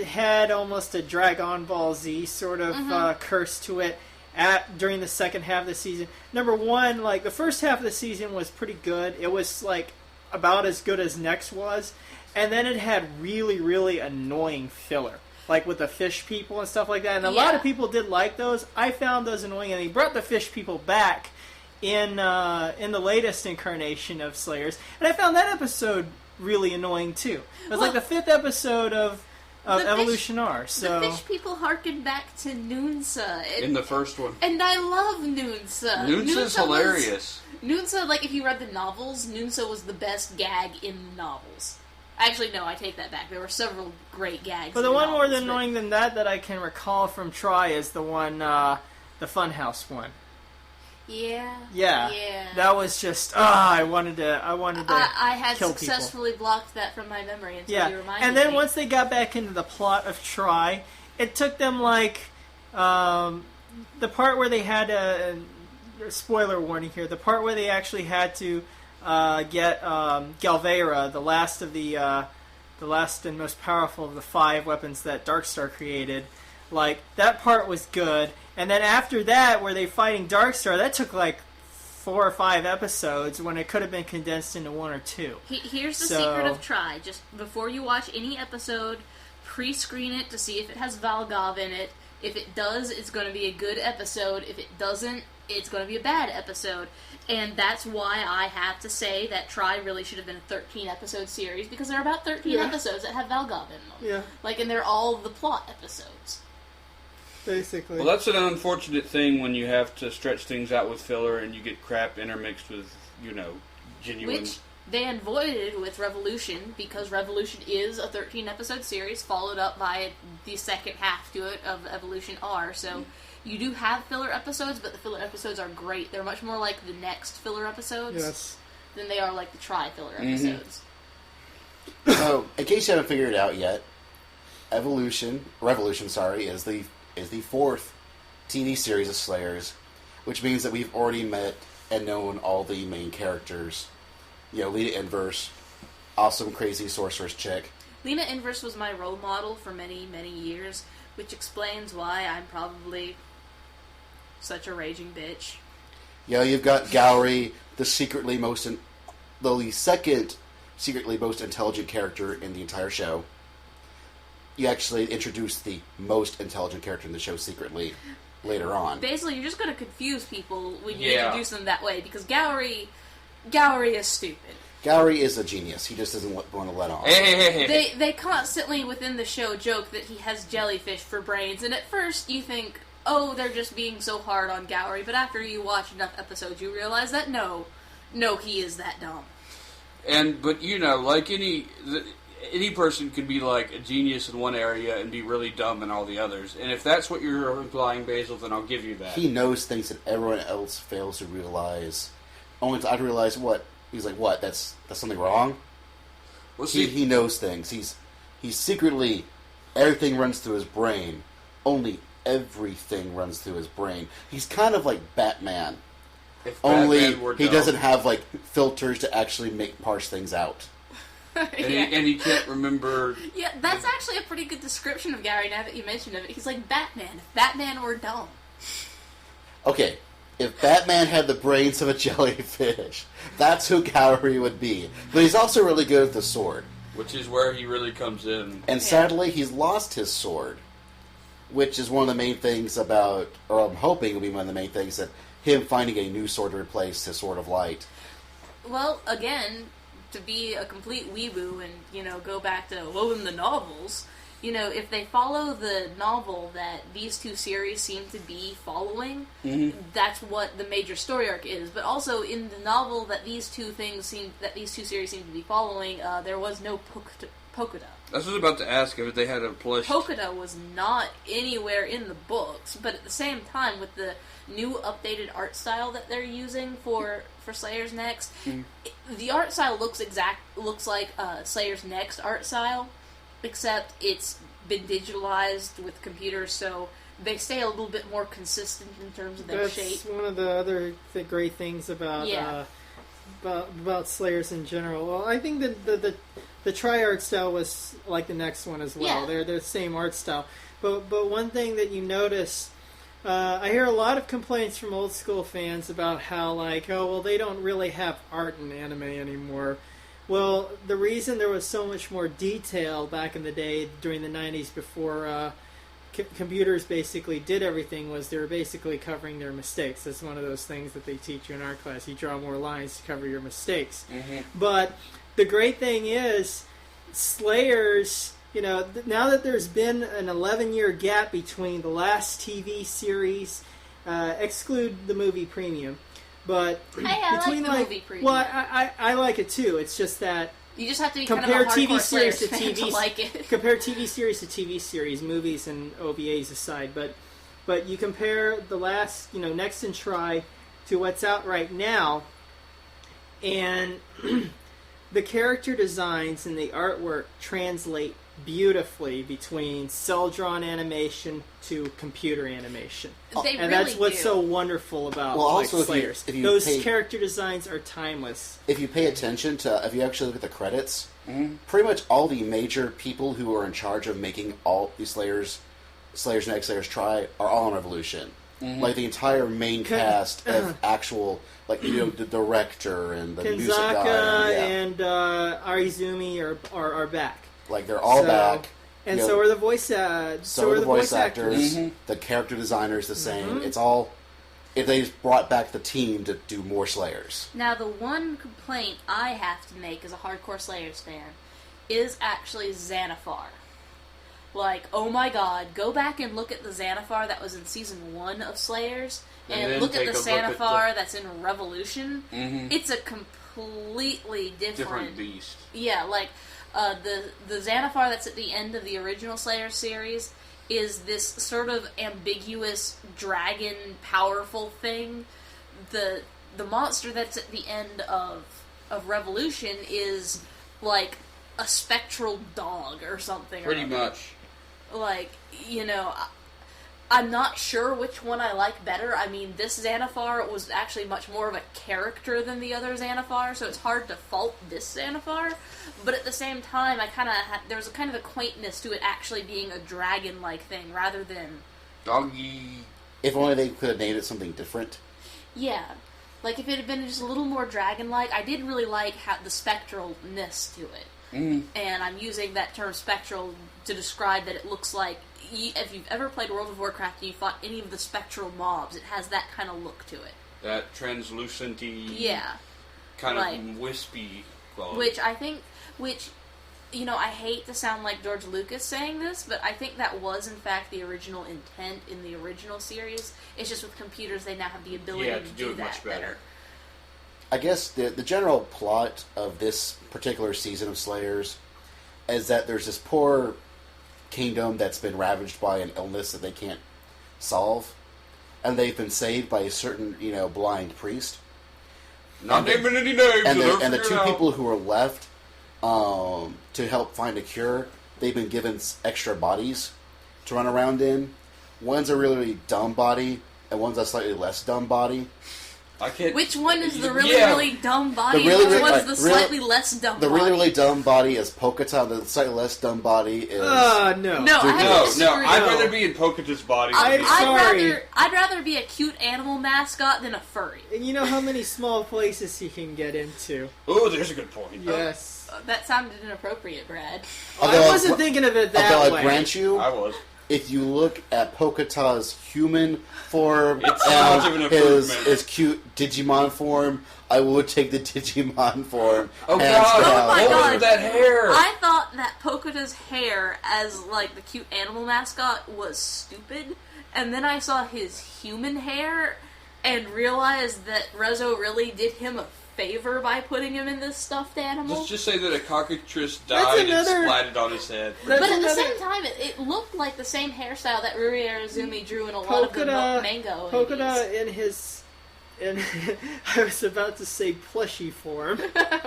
had almost a Dragon Ball Z sort of curse to it during the second half of the season. Number one, like the first half of the season was pretty good. It was like about as good as Next was, and then it had really, really annoying filler, like with the fish people and stuff like that. And a lot of people did like those. I found those annoying, and they brought the fish people back in the latest incarnation of Slayers, and I found that episode really annoying too. It was like the 5th episode of Evolution R. So the fish people harkened back to Noonsa. In the first one. And I love Noonsa. Noonsa's hilarious. Noonsa, like, if you read the novels, Noonsa was the best gag in the novels. Actually, no, I take that back. There were several great gags. But the in one more novels, annoying than that I can recall from Try is the one, the Funhouse one. Yeah. Yeah. That was just, I wanted to I had kill successfully blocked that from my memory until you people. reminded And then me. once they got back into the plot of Try, it took them like, the part where they had a spoiler warning here, the part where they actually had to get Galvera, the last and most powerful of the 5 weapons that Darkstar created. Like, that part was good. And then after that, where they fighting Darkstar, that took like 4 or 5 episodes when it could have been condensed into 1 or 2. Here's the So- secret of Try. Just before you watch any episode, pre-screen it to see if it has Valgov in it. If it does, it's going to be a good episode. If it doesn't, it's going to be a bad episode. And that's why I have to say that Try really should have been a 13-episode series, because there are about 13 episodes that have Valgov in them. Yeah, Like, and they're all the plot episodes. basically. Well, that's an unfortunate thing when you have to stretch things out with filler and you get crap intermixed with, genuine... Which they avoided with Revolution, because Revolution is a 13-episode series, followed up by the second half to it of Evolution R, so you do have filler episodes, but the filler episodes are great. They're much more like the Next filler episodes than they are like the Try filler episodes. So, in case you haven't figured it out yet, Revolution, is the 4th TV series of Slayers, which means that we've already met and known all the main characters. Lina Inverse, awesome crazy sorceress chick. Lina Inverse was my role model for many, many years, which explains why I'm probably such a raging bitch. You've got Gowry, the second secretly most intelligent character in the entire show. you actually introduce the most intelligent character in the show secretly later on. Basically, you're just going to confuse people when you Yeah. introduce them that way, because Gowry is stupid. Gowry is a genius. He just doesn't want to let on. Hey. They constantly within the show joke that he has jellyfish for brains, and at first you think, oh, they're just being so hard on Gowry, but after you watch enough episodes, you realize that no, he is that dumb. But you know, like any person can be like a genius in one area and be really dumb in all the others. And if that's what you're implying, Basil, then I'll give you that. He knows things that everyone else fails to realize. Only I realize what he's like. What? That's something wrong. Well, He knows things. He's secretly everything runs through his brain. Only everything runs through his brain. He's kind of like Batman. if Only Batman were he dumb, doesn't have like filters to actually parse things out. and, Yeah. he can't remember. Yeah, that's actually a pretty good description of Gowry now that you mentioned it. He's like Batman. If Batman were dumb. Okay, if Batman had the brains of a jellyfish, that's who Gowry would be. But he's also really good with the sword. Which is where he really comes in. And sadly, he's lost his sword. Which is one of the main things about, or I'm hoping will be one of the main things, that him finding a new sword to replace his Sword of Light. Well, again, to be a complete weeboo and, go back to, in the novels, if they follow the novel that these two series seem to be following, that's what the major story arc is. But also, in the novel that these two series seem to be following, there was no Pokuda. That's what I was about to ask if they had a plush. Pokuda was not anywhere in the books, but at the same time, with the new updated art style that they're using for Slayer's Next, the art style looks like Slayer's Next art style, except it's been digitalized with computers, so they stay a little bit more consistent in terms of their shape. That's one of the other great things about about Slayers in general. Well, I think that the tri-art style was like the next one as well. Yeah. They're the same art style. But one thing that you notice, I hear a lot of complaints from old school fans about how they don't really have art in anime anymore. Well, the reason there was so much more detail back in the day during the 90s before computers basically did everything was they were basically covering their mistakes. That's one of those things that they teach you in our class. You draw more lines to cover your mistakes. But the great thing is, Slayers, now that there's been an 11-year gap between the last TV series, exclude the movie Premium, but Hey, I between like the movie Premium. well, I like it too. It's just that You just have to be compare kind of a hardcore TV series Slayers to fan TV to like it. compare TV series to TV series, movies and OVAs aside, but you compare the last, Next and Try to what's out right now, and the character designs and the artwork translate beautifully between cel-drawn animation to computer animation. They And really that's what's do. so wonderful about Also, Slayers. if you Those pay- character designs are timeless. If you pay attention to, if you actually look at the credits, pretty much all the major people who are in charge of making all these Slayers Next, Slayers Try, are all on Revolution. Like the entire main cast of actual, the director and the music Kanzaka guy. and Arizumi are back. Like they're all back. And so are the voice actors. The character designers the same. It's all. If they just brought back the team to do more Slayers. Now, the one complaint I have to make as a hardcore Slayers fan is actually Xanathar. Oh my god, go back and look at the Xanathar that was in Season 1 of Slayers, and then look at take the a look at Xanathar that's in Revolution. It's a completely Different beast. Yeah, the Xanathar that's at the end of the original Slayer series is this sort of ambiguous dragon powerful thing. The monster that's at the end of Revolution is like a spectral dog or something. Pretty much. I'm not sure which one I like better. I mean, this Xanathar was actually much more of a character than the other Xanathar, so it's hard to fault this Xanathar. But at the same time, there was a kind of a quaintness to it actually being a dragon-like thing rather than Doggy. If only they could have named it something different. Yeah. If it had been just a little more dragon-like, I did really like the spectralness to it. Mm. And I'm using that term spectral to describe that it looks like, if you've ever played World of Warcraft and you fought any of the spectral mobs, it has that kind of look to it. That translucent-y, Yeah. kind Like- of wispy quality. Which I think, you know, I hate to sound like George Lucas saying this, but I think that was, in fact, the original intent in the original series. It's just with computers, they now have the ability to do it that much better. I guess the general plot of this particular season of Slayers is that there's this poor kingdom that's been ravaged by an illness that they can't solve, and they've been saved by a certain, blind priest. Not naming any names. And the two people who are left to help find a cure, they've been given extra bodies to run around in. One's a really dumb body, and one's a slightly less dumb body. I can't. Which one is the really dumb body? The really, Which one's the really- slightly less dumb The body? really dumb body is Poketa, the slightly less dumb body is... No. No, I have to No, disagree. I'd rather be in Poketa's body. I'm sorry. I'd rather be a cute animal mascot than a furry. And you know how many small places he can get into. Oh, there's a good point. Yes. That sounded inappropriate, Brad. Although I wasn't thinking of it that Although way. I grant you, I was. if you look at Poketa's human form It's so much of an and improvement. his cute Digimon form, I would take the Digimon form. Oh hands god, down. my what was God. with that hair? I thought that Poketa's hair as, like, the cute animal mascot was stupid, and then I saw his human hair and realized that Rezo really did him a favor by putting him in this stuffed animal. Let's just say that a cockatrice That's died and another- splatted on his head. That's But at the another- same time, it looked like the same hairstyle that Ruri Arazumi drew in a lot of the mango. Poketa in his... I was about to say plushie form.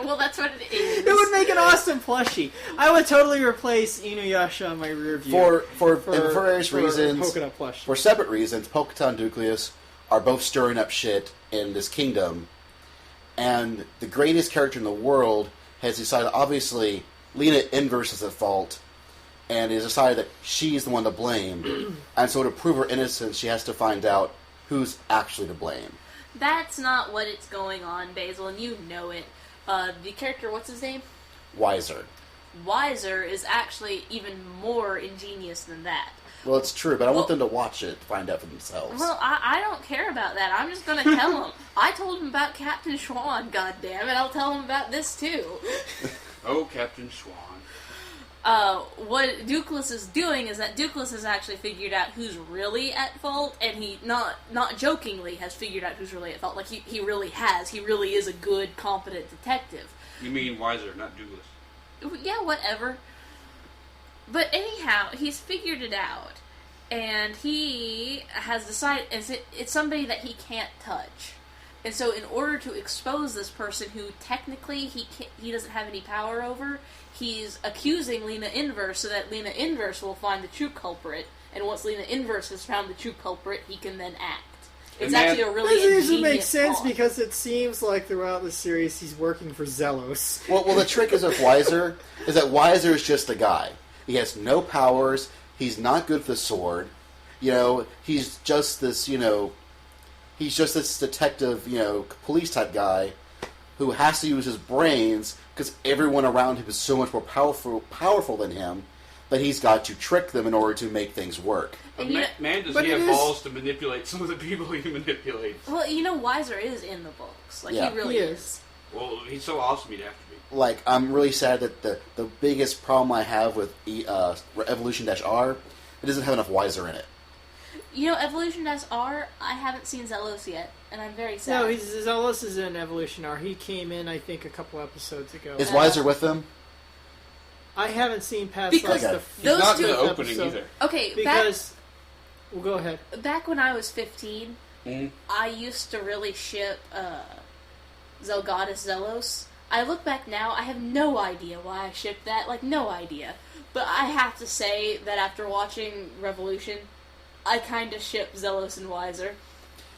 Well, that's what it is. It would make an awesome plushie. I would totally replace Inuyasha on my rear view. For various reasons, Poketa plushie. for separate reasons, Poketa and Nucleus are both stirring up shit in this kingdom. And the greatest character in the world has decided, obviously, Lina Inverse is at fault, and has decided that she's the one to blame. And so to prove her innocence, she has to find out who's actually to blame. That's not what it's going on, Basil, and you know it. The character, what's his name? Wiser. Wiser is actually even more ingenious than that. Well, it's true, but I want Well- them to watch it to find out for themselves. Well, I don't care about that. I'm just gonna tell him. I told him about Captain Schwan, goddammit. I'll tell him about this too. Oh, Captain Swan. What Ducless is doing is that Ducless has actually figured out who's really at fault, and he, not jokingly, has figured out who's really at fault. Like, he really has. He really is a good, competent detective. You mean Wiser, not Douglas. Yeah, whatever. But anyhow, he's figured it out, and he has decided it's somebody that he can't touch. And so in order to expose this person who technically he doesn't have any power over, he's accusing Lina Inverse so that Lina Inverse will find the true culprit, and once Lina Inverse has found the true culprit, he can then act. It's And that- actually a really This ingenious usually makes sense plot. because it seems like throughout the series he's working for Zelos. Well, the trick is with Wiser, is that Wiser is just a guy. He has no powers, he's not good with the sword, he's just this, he's just this detective, police type guy who has to use his brains because everyone around him is so much more powerful than him that he's got to trick them in order to make things work. But And man, does but he it have is- balls to manipulate some of the people he manipulates? Well, Wiser is in the books. Like, Yeah. he really He is. is. Well, he's so awesome he'd have to be. Like, I'm really sad that the biggest problem I have with Evolution-R, it doesn't have enough Wiser in it. Evolution-R, I haven't seen Zelos yet, and I'm very sad. No, Zelos is in Evolution R. He came in, I think, a couple episodes ago. Is Wiser with them? I haven't seen past Because like, the He's Those not two in the opening episode- either. Okay, because. Well, go ahead. back when I was 15, Mhm. I used to really ship Zelgadis Zelos. I look back now, I have no idea why I shipped that, like, no idea. But I have to say that after watching Revolution, I kind of ship Zelos and Wiser.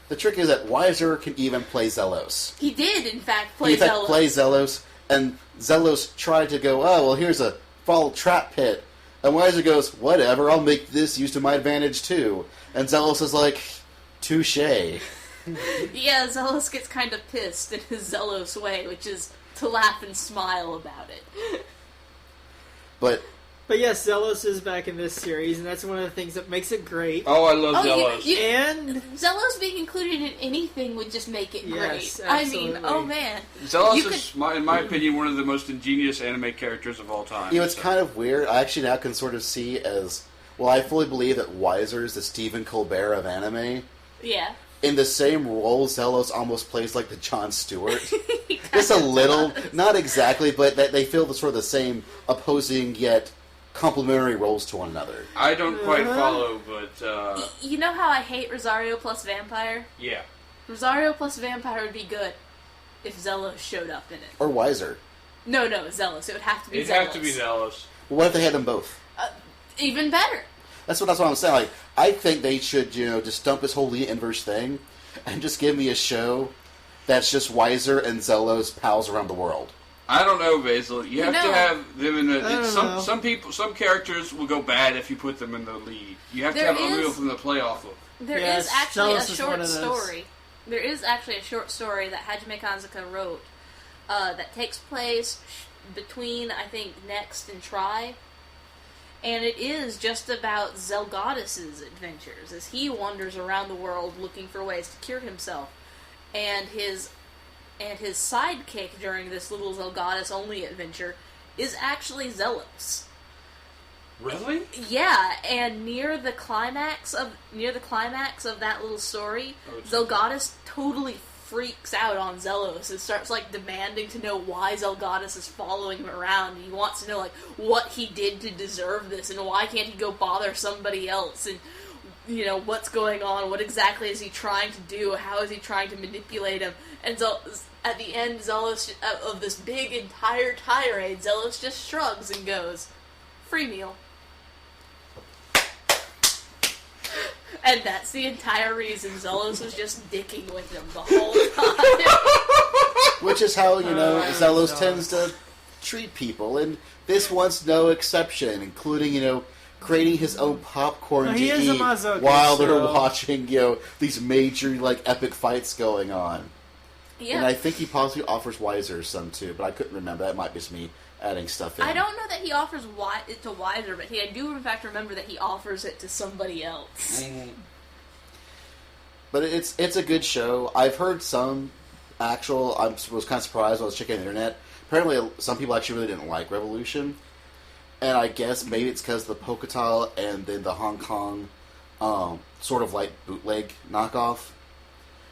The trick is that Wiser can even play Zelos. He did, in fact, He play in fact Zelos. plays Zelos, and Zelos tried to go, oh, well, here's a fall trap pit. And Wiser goes, whatever, I'll make this use to my advantage too. And Zelos is like, touche. Yeah, Zelos gets kind of pissed in his Zelos way, which is to laugh and smile about it. But yes, Zelos is back in this series, and that's one of the things that makes it great. Oh, I love Oh, Zelos. And Zelos being included in anything would just make it Yes, great. I absolutely. mean, oh man. Zelos You is, in my opinion, one of the most ingenious anime characters of all time. it's kind of weird. I actually now can sort of see as well. I fully believe that Weiser is the Stephen Colbert of anime. Yeah. In the same role, Zelos almost plays like the Jon Stewart. Just a little, not exactly, but that they feel the sort of the same opposing yet complementary roles to one another. I don't quite follow, but You know how I hate Rosario plus Vampire? yeah. Rosario plus Vampire would be good if Zelos showed up in it. Or Weiser. No, Zelos. It would have to be It'd Zelos. have to be Zelos. What if they had them both? Even better. That's what I'm saying. Like, I think they should, just dump this whole Lina inverse thing and just give me a show that's just Weiser and Zelos pals around the world. I don't know, Basil. You have to have them in I don't know. some characters will go bad if you put them in the lead. You have to have Unreal from the play off of. There Yes, is actually a Zelos is one short of those. story. There is actually a short story that Hajime Kanzaka wrote that takes place between, I think, Next and Try. And it is just about Zelgoddess's adventures as he wanders around the world looking for ways to cure himself. And his sidekick during this little Zelgoddess-only adventure is actually Zelos. Really? Yeah, and near the climax of that little story, Zelgoddess totally freaks out on Zelos and starts demanding to know why Zelgoddess is following him around. He wants to know what he did to deserve this and why can't he go bother somebody else and what's going on, what exactly is he trying to do, how is he trying to manipulate him. And at the end Zelos of this big entire tirade, Zelos just shrugs and goes, "Free meal." And that's the entire reason Zelos was just dicking with him the whole time. Which is how, Zelos tends to treat people, and this one's no exception, including, creating his own popcorn to he is a eat masochist, while they're so- watching, these major, epic fights going on. Yeah. And I think he possibly offers Weiser some, too, but I couldn't remember. That might be just me adding stuff in. I don't know that he offers it to Weiser, but I do in fact remember that he offers it to somebody else. But it's a good show. I've heard some I was kind of surprised when I was checking the internet. Apparently, some people actually really didn't like Revolution. And I guess maybe it's because the Poketile and then the Hong Kong sort of bootleg knockoff.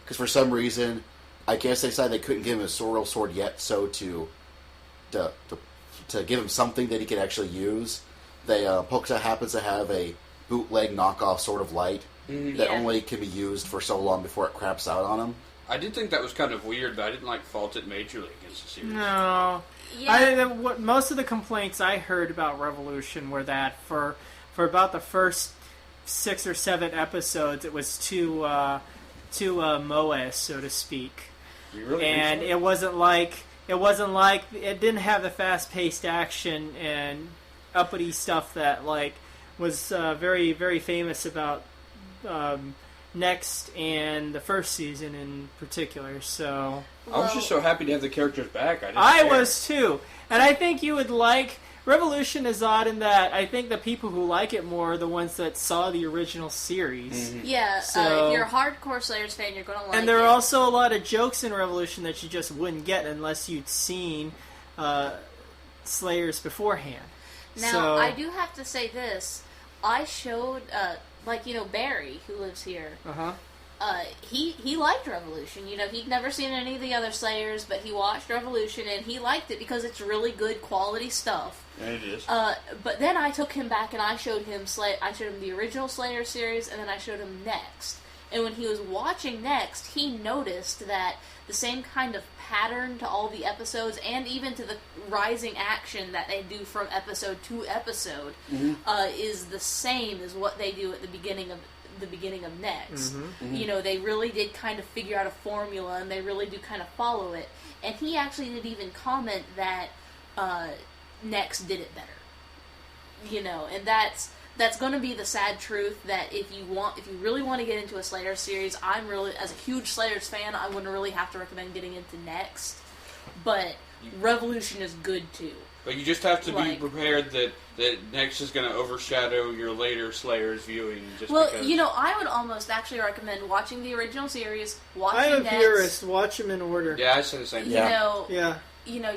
Because for some reason, I guess they decided they couldn't give him a real sword yet, so to give him something that he could actually use, Poketile happens to have a bootleg knockoff Sword of Light that only can be used for so long before it craps out on him. I did think that was kind of weird, but I didn't fault it majorly against the series. No. Yeah. Most of the complaints I heard about Revolution were that for about the first 6 or 7 episodes, it was too moe, so to speak. You really And think so? it didn't have the fast-paced action and uppity stuff that was very, very famous about Next and the first season in particular. So I was just so happy to have the characters back. I was too, and I think you would like. Revolution is odd in that I think the people who like it more are the ones that saw the original series. Yeah, So- if you're a hardcore Slayers fan, you're gonna like And there it. are also a lot of jokes in Revolution that you just wouldn't get unless you'd seen Slayers beforehand. Now, So, I do have to say this. I showed, Barry, who lives here, uh-huh. he liked Revolution. He'd never seen any of the other Slayers, but he watched Revolution, and he liked it because it's really good quality stuff. And it is. But then I took him back and I showed him the original Slayer series, and then I showed him Next. And when he was watching Next, he noticed that the same kind of pattern to all the episodes, and even to the rising action that they do from episode to episode, is the same as what they do at the beginning of Next. They really did kind of figure out a formula, and they really do kind of follow it. And he actually did even comment that Next did it better. And that's going to be the sad truth, that if you really want to get into a Slayer series, as a huge Slayers fan, I wouldn't really have to recommend getting into Next. But Revolution is good too. But you just have to be Like- prepared that next is going to overshadow your later Slayers viewing. Just Well, because. I would almost actually recommend watching the original series, watching I'm a next. purist. Watch them in order. Yeah, I say the same thing. Yeah.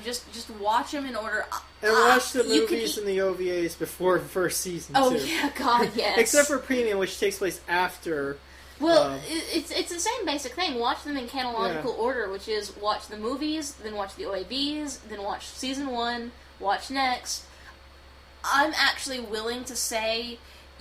Just watch them in order. And watch the you could movies eat- and the OVAs before the first season, Oh too. yeah, God, yes. Except for Premium, which takes place after. Well, it's the same basic thing. Watch them in chronological order, which is watch the movies, then watch the OAVs, then watch season 1, watch next. I'm actually willing to say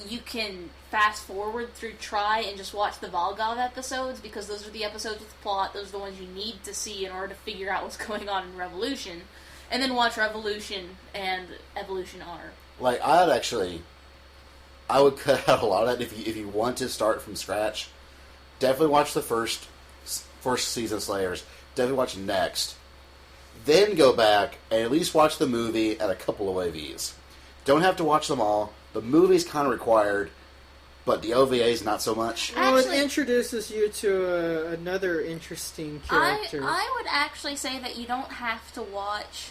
you can fast forward through Try and just watch the Volgov episodes, because those are the episodes with plot, those are the ones you need to see in order to figure out what's going on in Revolution. And then watch Revolution and Evolution R. Like, I would cut out a lot of that if you want to start from scratch. Definitely watch the first season of Slayers. Definitely watch next. Then go back and at least watch the movie and a couple of OVAs. Don't have to watch them all. The movie's kind of required, but the OVA's not so much. Well, Actually- it introduces you to another interesting character. I would actually say that you don't have to watch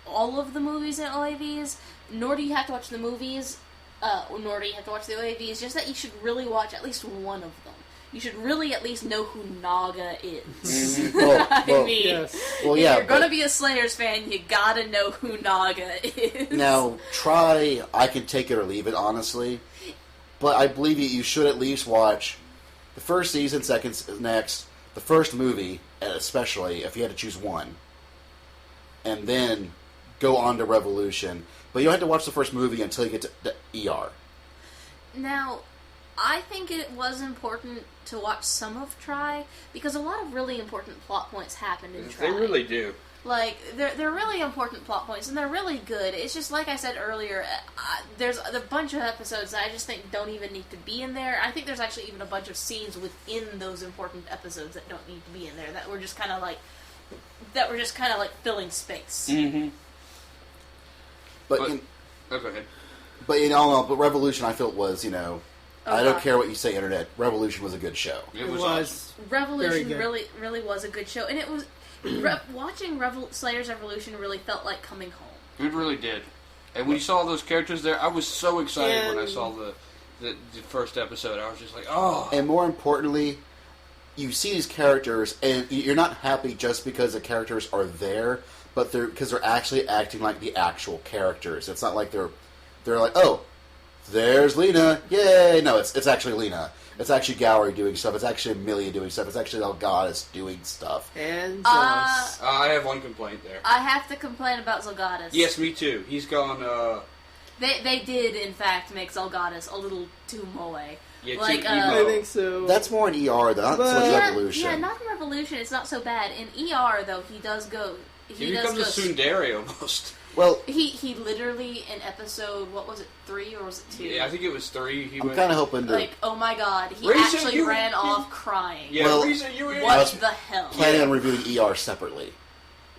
all of the movies and OAVs, nor do you have to watch the movies, nor do you have to watch the OAVs, just that you should really watch at least one of them. You should really at least know who Naga is. Well, I mean, yes. Well, if yeah, you're gonna but- be a Slayers fan, you gotta know who Naga is. Now, Try, I can take it or leave it, honestly. But I believe you should at least watch the first season, next, the first movie, especially if you had to choose one. And then go on to Revolution. But you don't have to watch the first movie until you get to the ER. Now, I think it was important to watch some of Try, because a lot of really important plot points happened in Try. They really do. Like, they're really important plot points, and they're really good. It's just, like I said earlier, there's a bunch of episodes that I just think don't even need to be in there. I think there's actually even a bunch of scenes within those important episodes that don't need to be in there, that were just kind of like filling space. Mm-hmm. But go ahead. but Revolution, I felt was, I don't God. care what you say, Internet, Revolution was a good show. It was. awesome. Revolution Very good. really was a good show, and it was watching Slayer's Revolution really felt like coming home. It really did. And when you saw those characters there, I was so excited when I saw the first episode. I was just like, oh. And more importantly, you see these characters, and you're not happy just because the characters are there, but because they're actually acting like the actual characters. It's not like they're like, oh, there's Lina, yay! No, it's actually Lina. It's actually Gowry doing stuff. It's actually Amelia doing stuff. It's actually Zelgadis doing stuff. And I have one complaint there. I have to complain about Zelgadis. Yes, me too. He's gone, They did, in fact, make Zelgadis a little too moe. Yeah, Like, too I emo. think so. That's more in ER, though, not so much But- Revolution. Yeah, not in Revolution. It's not so bad. In ER, though, he does go. He becomes a tsundere almost. Well, He literally in episode, what was it, 3 or was it 2? Yeah, I think it was 3. He I'm went, kind of hoping to Like, oh my god, he Risa, actually you- ran off crying. Yeah, Well, Risa, you were What was the hell? planning on reviewing ER separately.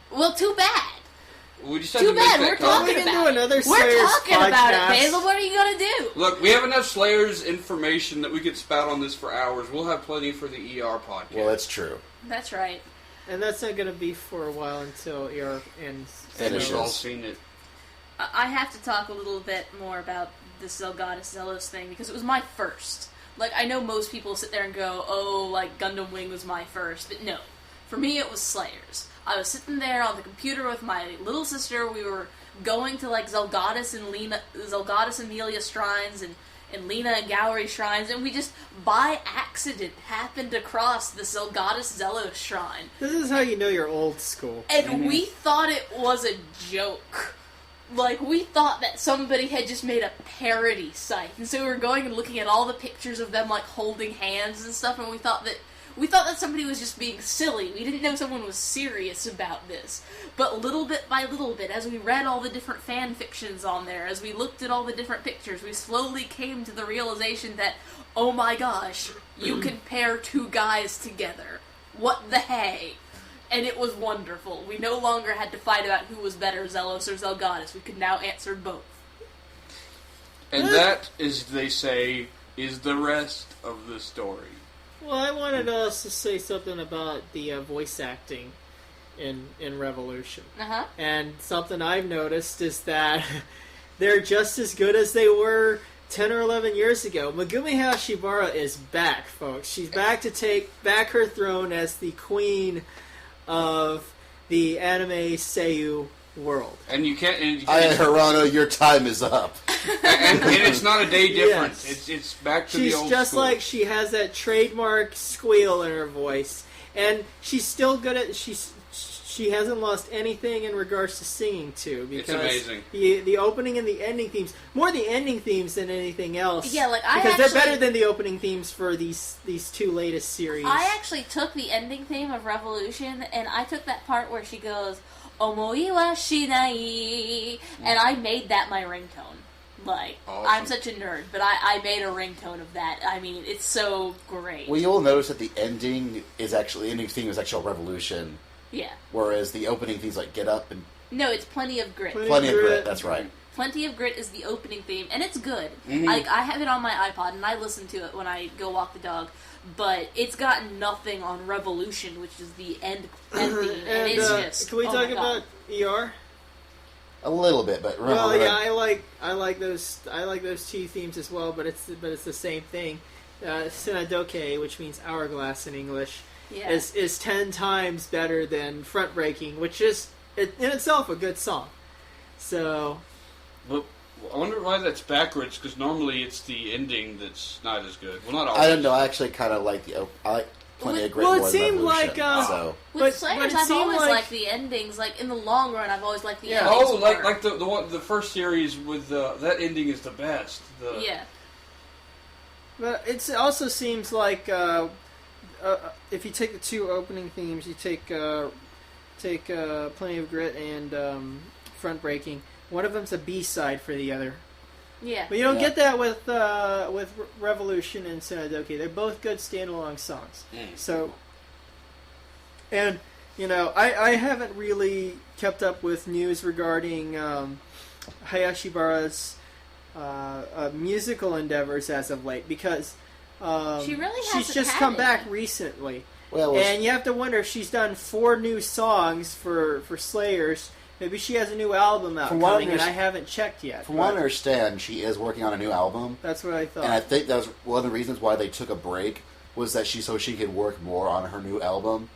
Well, too bad. We just had Too to make bad. that We're comment. talking We can about do it. another We're Slayers talking about it, podcast. Basil. What are you gonna do? Look, we have enough Slayers information that we could spout on this for hours. We'll have plenty for the ER podcast. Well, that's true. That's right. And that's not going to be for a while until ER ends. and we've all finishes. seen it. I have to talk a little bit more about this Zelgadis Zelos thing, because it was my first. Like, I know most people sit there and go, oh, like, Gundam Wing was my first, but no. For me, it was Slayers. I was sitting there on the computer with my little sister. We were going to, like, Zelgadis Amelia shrines and Lina and Gowry shrines, and we just, by accident, happened across the Zelgadis Zelos shrine. This is how you know you're old school. And we thought it was a joke. Like, we thought that somebody had just made a parody site. And so we were going and looking at all the pictures of them, like, holding hands and stuff, and we thought that somebody was just being silly. We didn't know someone was serious about this. But little bit by little bit, as we read all the different fan fictions on there, as we looked at all the different pictures, we slowly came to the realization that, oh my gosh, you can pair two guys together. What the hey? And it was wonderful. We no longer had to fight about who was better, Zelos or Zelgadis. We could now answer both. And that, as they say, is the rest of the story. Well, I wanted us to say something about the voice acting. in Revolution. Uh-huh. And something I've noticed is that they're just as good as they were 10 or 11 years ago. Megumi Hashibara is back, folks. She's back to take back her throne as the queen of the anime seiyuu world. And you can't. Hirono, your time is up. And it's not a day difference. Yes. It's back to She's the old just school. like she has that trademark squeal in her voice, and she's still good at she hasn't lost anything in regards to singing too. Because It's amazing. The opening and the ending themes, more the ending themes than anything else. Yeah, like because they're better than the opening themes for these two latest series. I actually took the ending theme of Revolution, and I took that part where she goes, "Omoi wa shinai," and I made that my ringtone. Like, Awesome. I'm such a nerd, but I made a ringtone of that. I mean, it's so great. Well, you'll notice that the ending is actually ending theme is actual Revolution, Yeah. whereas the opening themes like Get Up and No, it's Plenty of Grit. Plenty of Grit. That's right. Plenty of Grit is the opening theme, and it's good. Mhm. Like, I have it on my iPod, and I listen to it when I go walk the dog. But it's got nothing on Revolution, which is the end theme, and it's just. Can we oh talk my God. about ER? a little bit, but remember, Well, we're yeah, gonna- I like those two themes as well, but it's the same thing. Sunadoke, which means hourglass in English, Yeah. is 10 times better than Front Breaking, which is in itself a good song. So But I wonder why that's backwards, because normally it's the ending that's not as good. Well, not always. I don't know. I actually kind of like I like Plenty of Grit Well, it more than seemed Revolution. like, So With but Slayers, it I've seemed always like- liked the endings. Like, in the long run, I've always liked the Yeah. endings. Oh, more. like the first series with that ending is the best. Yeah. But it also seems like if you take the two opening themes, you take Plenty of Grit and Front Breaking. One of them's a B-side for the other. Yeah. But you don't Yeah. get that with Revolution and Sunadoke. They're both good standalone songs. So, and you know, I haven't really kept up with news regarding Hayashibara's musical endeavors as of late because She really she's hasn't just had come it. back recently, well, and you have to wonder if she's done 4 new songs for Slayers. Maybe she has a new album out From what I coming, and I understand- haven't checked yet. from what I but understand, she is working on a new album, that's what I thought. and I think that was one of the reasons why they took a break was that she could work more on her new album,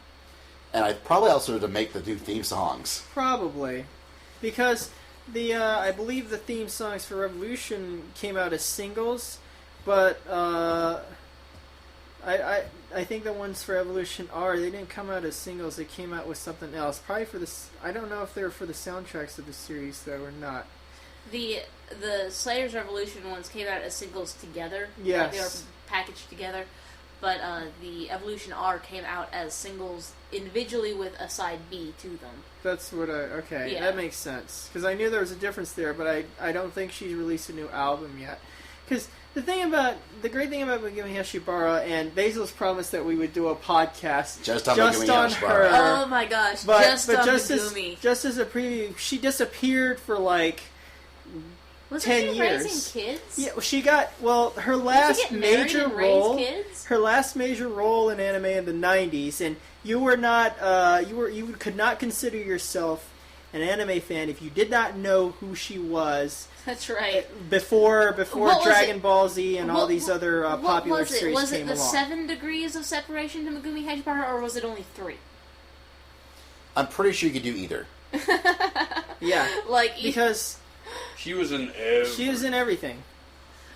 and I probably also to make the new theme songs. Probably, because I believe the theme songs for Revolution came out as singles, but I think the ones for Evolution they didn't come out as singles. They came out with something else. Probably for this. I don't know if they were for the soundtracks of the series though or not. The Slayers Revolution ones came out as singles together. Yes. They were packaged together. But the Evolution R came out as singles individually with a side B to them. That's what okay, Yeah. that makes sense. Because I knew there was a difference there, but I don't think she's released a new album yet. Because the great thing about Megumi Hashibara, and Basil's promised that we would do a podcast Just on Megumi on Hashibara. her. Oh my gosh! But just on as Megumi. a preview, she disappeared for like Wasn't 10 she years. raising kids? yeah. She got her Did last she get married major and role. raise kids? Her last major role in anime in the '90s, and you were not you could not consider yourself an anime fan if you did not know who she was That's right. before What was Dragon it? Ball Z and all What- these other What popular was it? series Was it came the along. 7 degrees of separation to Megumi Hashibara, or was it only 3? I'm pretty sure you could do either. Yeah, Like because She was in every... she was in everything.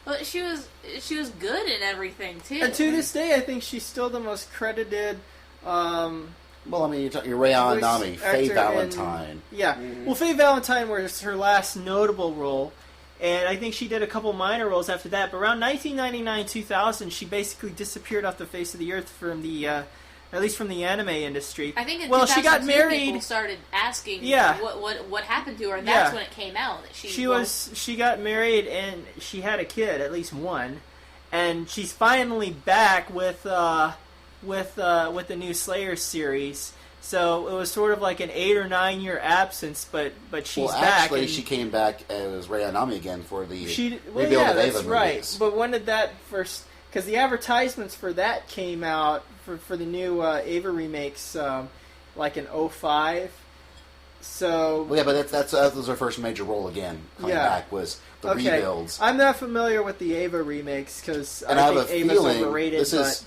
well, she was good in everything too. And to this day, I think she's still the most credited. Well, I mean, you're Rayon voice Nami, Faye actor Valentine. Yeah. Well, Faye Valentine was her last notable role, and I think she did a couple minor roles after that. But around 1999-2000, she basically disappeared off the face of the earth from the, at least from the anime industry. I think in well, she got 2002 married. people started asking Yeah. what happened to her, and that's Yeah. when it came out that She got married and she had a kid, at least one, and she's finally back with the new Slayer series. So it was sort of like an 8 or 9 year absence, but she's Well, back. actually, and she came back as Rayon Nami again for the well, rebuild yeah, of Ava that's right. movies. But when did that first? Because the advertisements for that came out for the new Ava remakes like in 2005. So Well, yeah, but that was her first major role again. Coming back was the rebuilds. I'm not familiar with the Ava remakes because And I I have think a Ava's feeling overrated. this is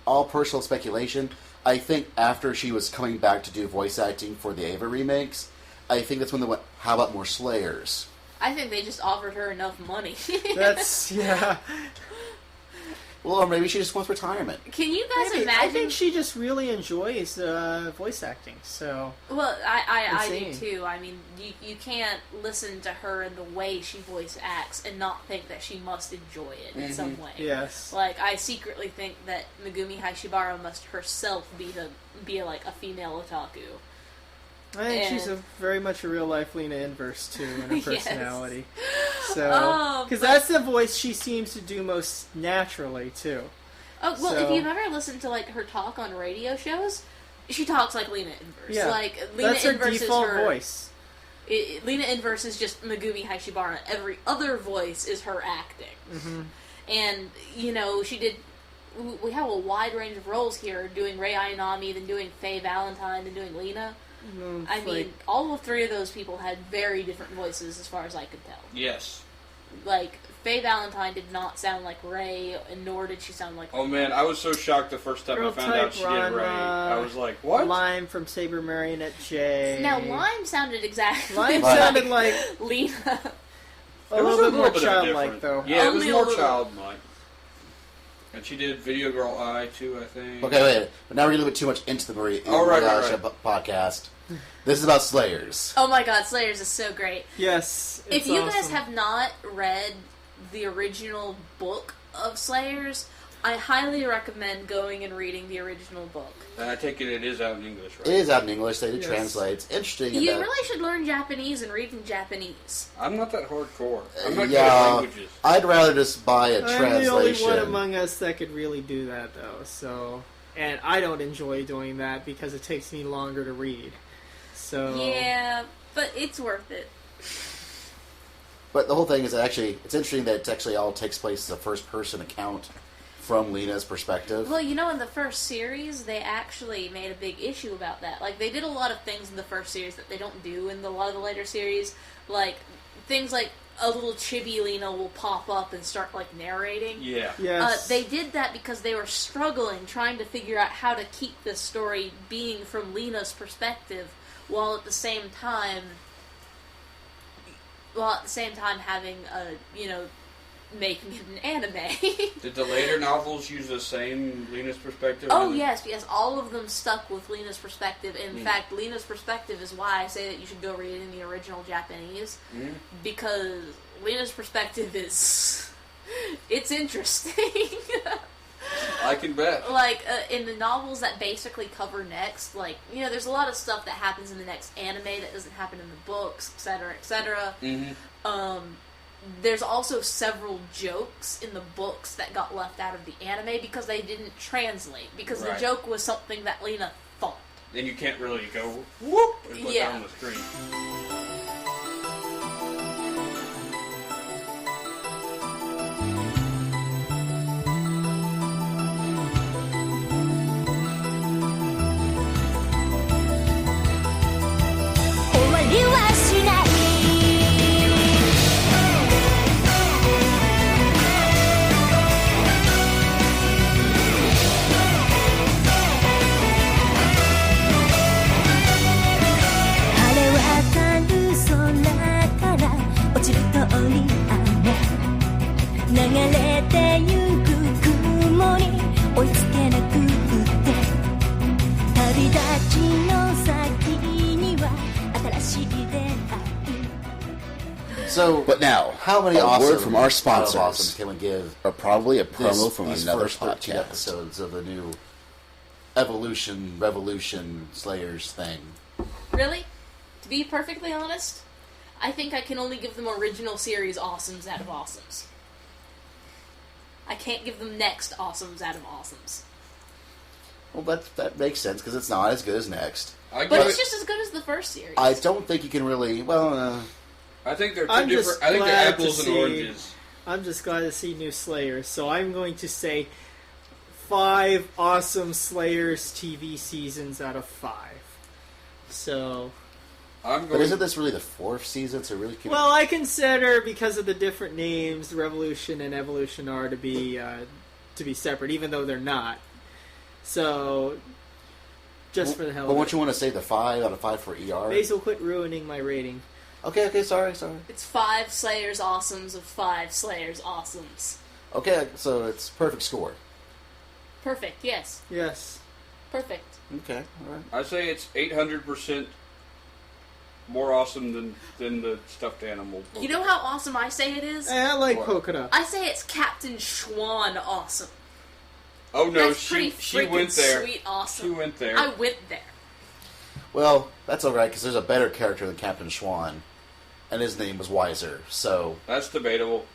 all personal speculation. I think after she was coming back to do voice acting for the Ava remakes, I think that's when they went, how about more Slayers? I think they just offered her enough money. That's Well, or maybe she just wants retirement. Can you guys Maybe. imagine? I think she just really enjoys voice acting. So Well, I do Insane. too. I mean, you can't listen to her and the way she voice acts and not think that she must enjoy it in some way. yes, Like, I secretly think that Megumi Haishibara must herself be like a female otaku. I think she's And- very much a real life Lina inverse too in her Yes. personality. So Oh, because but- that's the voice she seems to do most naturally too. Oh, well, So- if you've ever listened to, like, her talk on radio shows, she talks like Lina Inverse. Yeah, Like, Lina that's her Inverse default is her voice. Lina Inverse is just Megumi Haishibara. Every other voice is her acting. Mm-hmm. And, you know, we have a wide range of roles here, doing Rei Ayanami, then doing Faye Valentine, then doing Lina. I mean, all of three of those people had very different voices as far as I could tell. Yes. Like, Faye Valentine did not sound like Rei, and nor did she sound like Oh man, I was so shocked the first time Girl I found out type she did Ray. Ranma, I was like, what? Lime from Saber Marionette J. Now, Lime sounded exactly Lime Right. sounded like Lina. a It was little bit more of childlike different. though. Yeah, it was Only a more little. childlike. And she did Video Girl Eye too, I think. Okay, wait. But now we're a little bit too much into the Marie right. podcast. This is about Slayers. Oh my god, Slayers is so great. Yes. If it's you guys awesome. have not read the original book of Slayers, I highly recommend going and reading the original book. And I take it is out in English, right? It is out in English. They did Yes. translate. It's interesting. in You that- really should learn Japanese and read in Japanese. I'm not that hardcore. I'm not good yeah, at languages. I'd rather just buy a I'm the translation. only one among us that could really do that though. So, and I don't enjoy doing that because it takes me longer to read. So Yeah, but it's worth it. But the whole thing is actually, it's interesting that it actually all takes place as a first-person account from Lina's perspective. Well, you know, in the first series, they actually made a big issue about that. Like, they did a lot of things in the first series that they don't do in a lot of the later series. Like, things like a little chibi Lina will pop up and start, like, narrating. Yeah. Yes. They did that because they were struggling, trying to figure out how to keep this story being from Lina's perspective, while at the same time having making it an anime. Did the later novels use the same Lena's perspective? Oh yes, all of them stuck with Lena's perspective. In Mm. fact, Lena's perspective is why I say that you should go read it in the original Japanese, because Lena's perspective is it's interesting. I can bet. Like, in the novels that basically cover next, like, you know, there's a lot of stuff that happens in the next anime that doesn't happen in the books, etc., etc. There's also several jokes in the books that got left out of the anime because they didn't translate, because Right. the joke was something that Lina thought. Then you can't really go whoop and put Yeah. down the screen. 終わりはしない晴れ渡る空から落ちる通り雨流れてゆく雲に追いつけなくって旅立ちの先には新しい出会い So, but now, how many awesome word from our out of sponsors. awesome can we give Or probably a this, promo from these another first 13 podcast. episodes of the new Revolution Slayers thing? Really? To be perfectly honest, I think I can only give them original series awesomes out of awesomes. I can't give them next awesomes out of awesomes. Well, that makes sense because it's not as good as Next. But give it's it- just as good as the first series. I don't think you can really. Well, I think they're two I'm just different. I think they're glad apples to and see- oranges. I'm just glad to see new Slayers, so I'm going to say 5 awesome Slayers TV seasons out of 5. So, I'm But going. isn't this really the 4th season? So really, keep well, I consider, because of the different names, Revolution and Evolution are to be separate, even though they're not. So, just for the hell But of won't it. you want to say the 5 out of 5 for ER? Basil, quit ruining my rating. Okay, sorry. It's 5 Slayers Awesomes of 5 Slayers Awesomes. Okay, so it's perfect score. Perfect, yes. Yes. Perfect. Okay, all right. I say it's 800% more awesome than the stuffed animal. You know how awesome I say it is? I like What? polka dot. I say it's Captain Schwan awesome. Oh no, That's pretty she freaking went there. sweet awesome. She went there. I went there. Well, that's all right because there's a better character than Captain Schwan, and his name was Wiser. So That's debatable.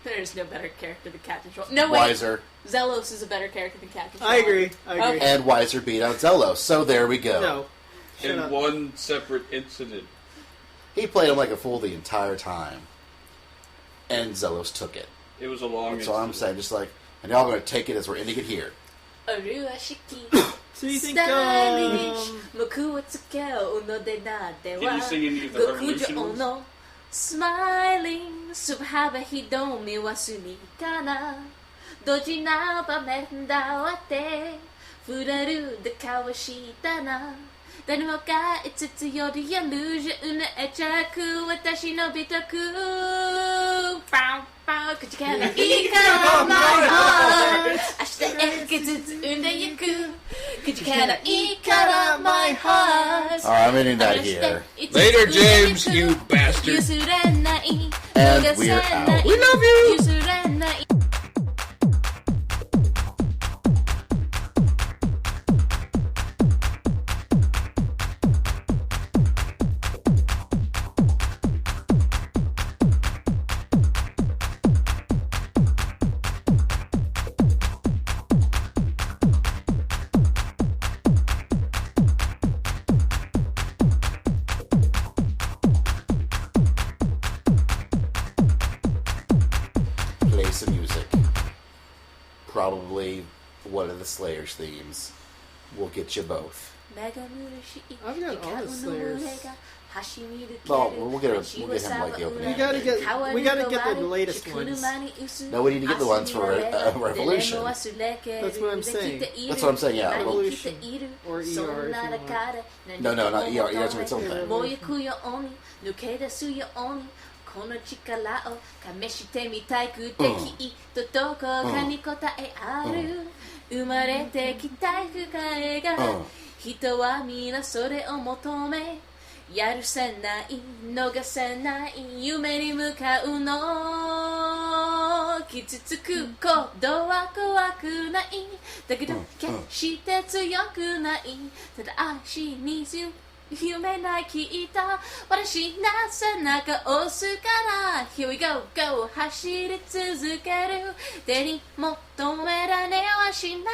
There's no better character than Captain Schwan. No, wait. Wiser Zelos is a better character than Captain Schwan. I agree. Okay. and Wiser beat out Zello. So there we go. No. Shut In up. one separate incident. He played him like a fool the entire time, and Zelos took it. It was a long That's all I'm saying. Just like, and y'all going to take it as we're ending it here. Aruashiki. So you think, Stylish. Moku wo tsukeu no de nade Can wa. you sing any of the Revolution Gokujo ones? no smiling. Subhaba hidomi wa sumi kana. Doji na ba menda wa te. Furaru de kawashita na. 誰もが5つよりやルージュうなえちゃく私の美徳パンパン口からいいから my heart 明日へずつ産んでゆく口からいいから my heart Alright, I'm ending that here. Later, James, you bastard. 譲れない And 逃せ we're ない out. We love you! 譲れない Play some music. Probably one of the Slayers themes. We'll get you both. I've got all the Slayers. Well, we'll get him like the opening. We gotta get the latest ones. No, we need to get the ones for Revolution. That's what I'm saying. That's what I'm saying, yeah. Well, Revolution. Or ER if you want. no, not ER. ER's its own thing. もう行くように抜け出すようにこの力を試してみたいくてきっとどこかに答えある生まれてきた深いが人は皆それを求めやるせない逃せない夢に向かうの傷つくことは怖くないだけど決して強くないただ足に夢ないきっと私な背中押すから Here we go, go 走り続ける手に求められはしない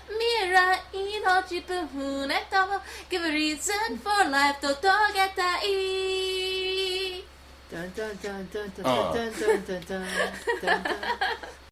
未来の自分へと Give a reason for life と遂げたい Dun dun dun dun dun dun dun dun dun dun dun.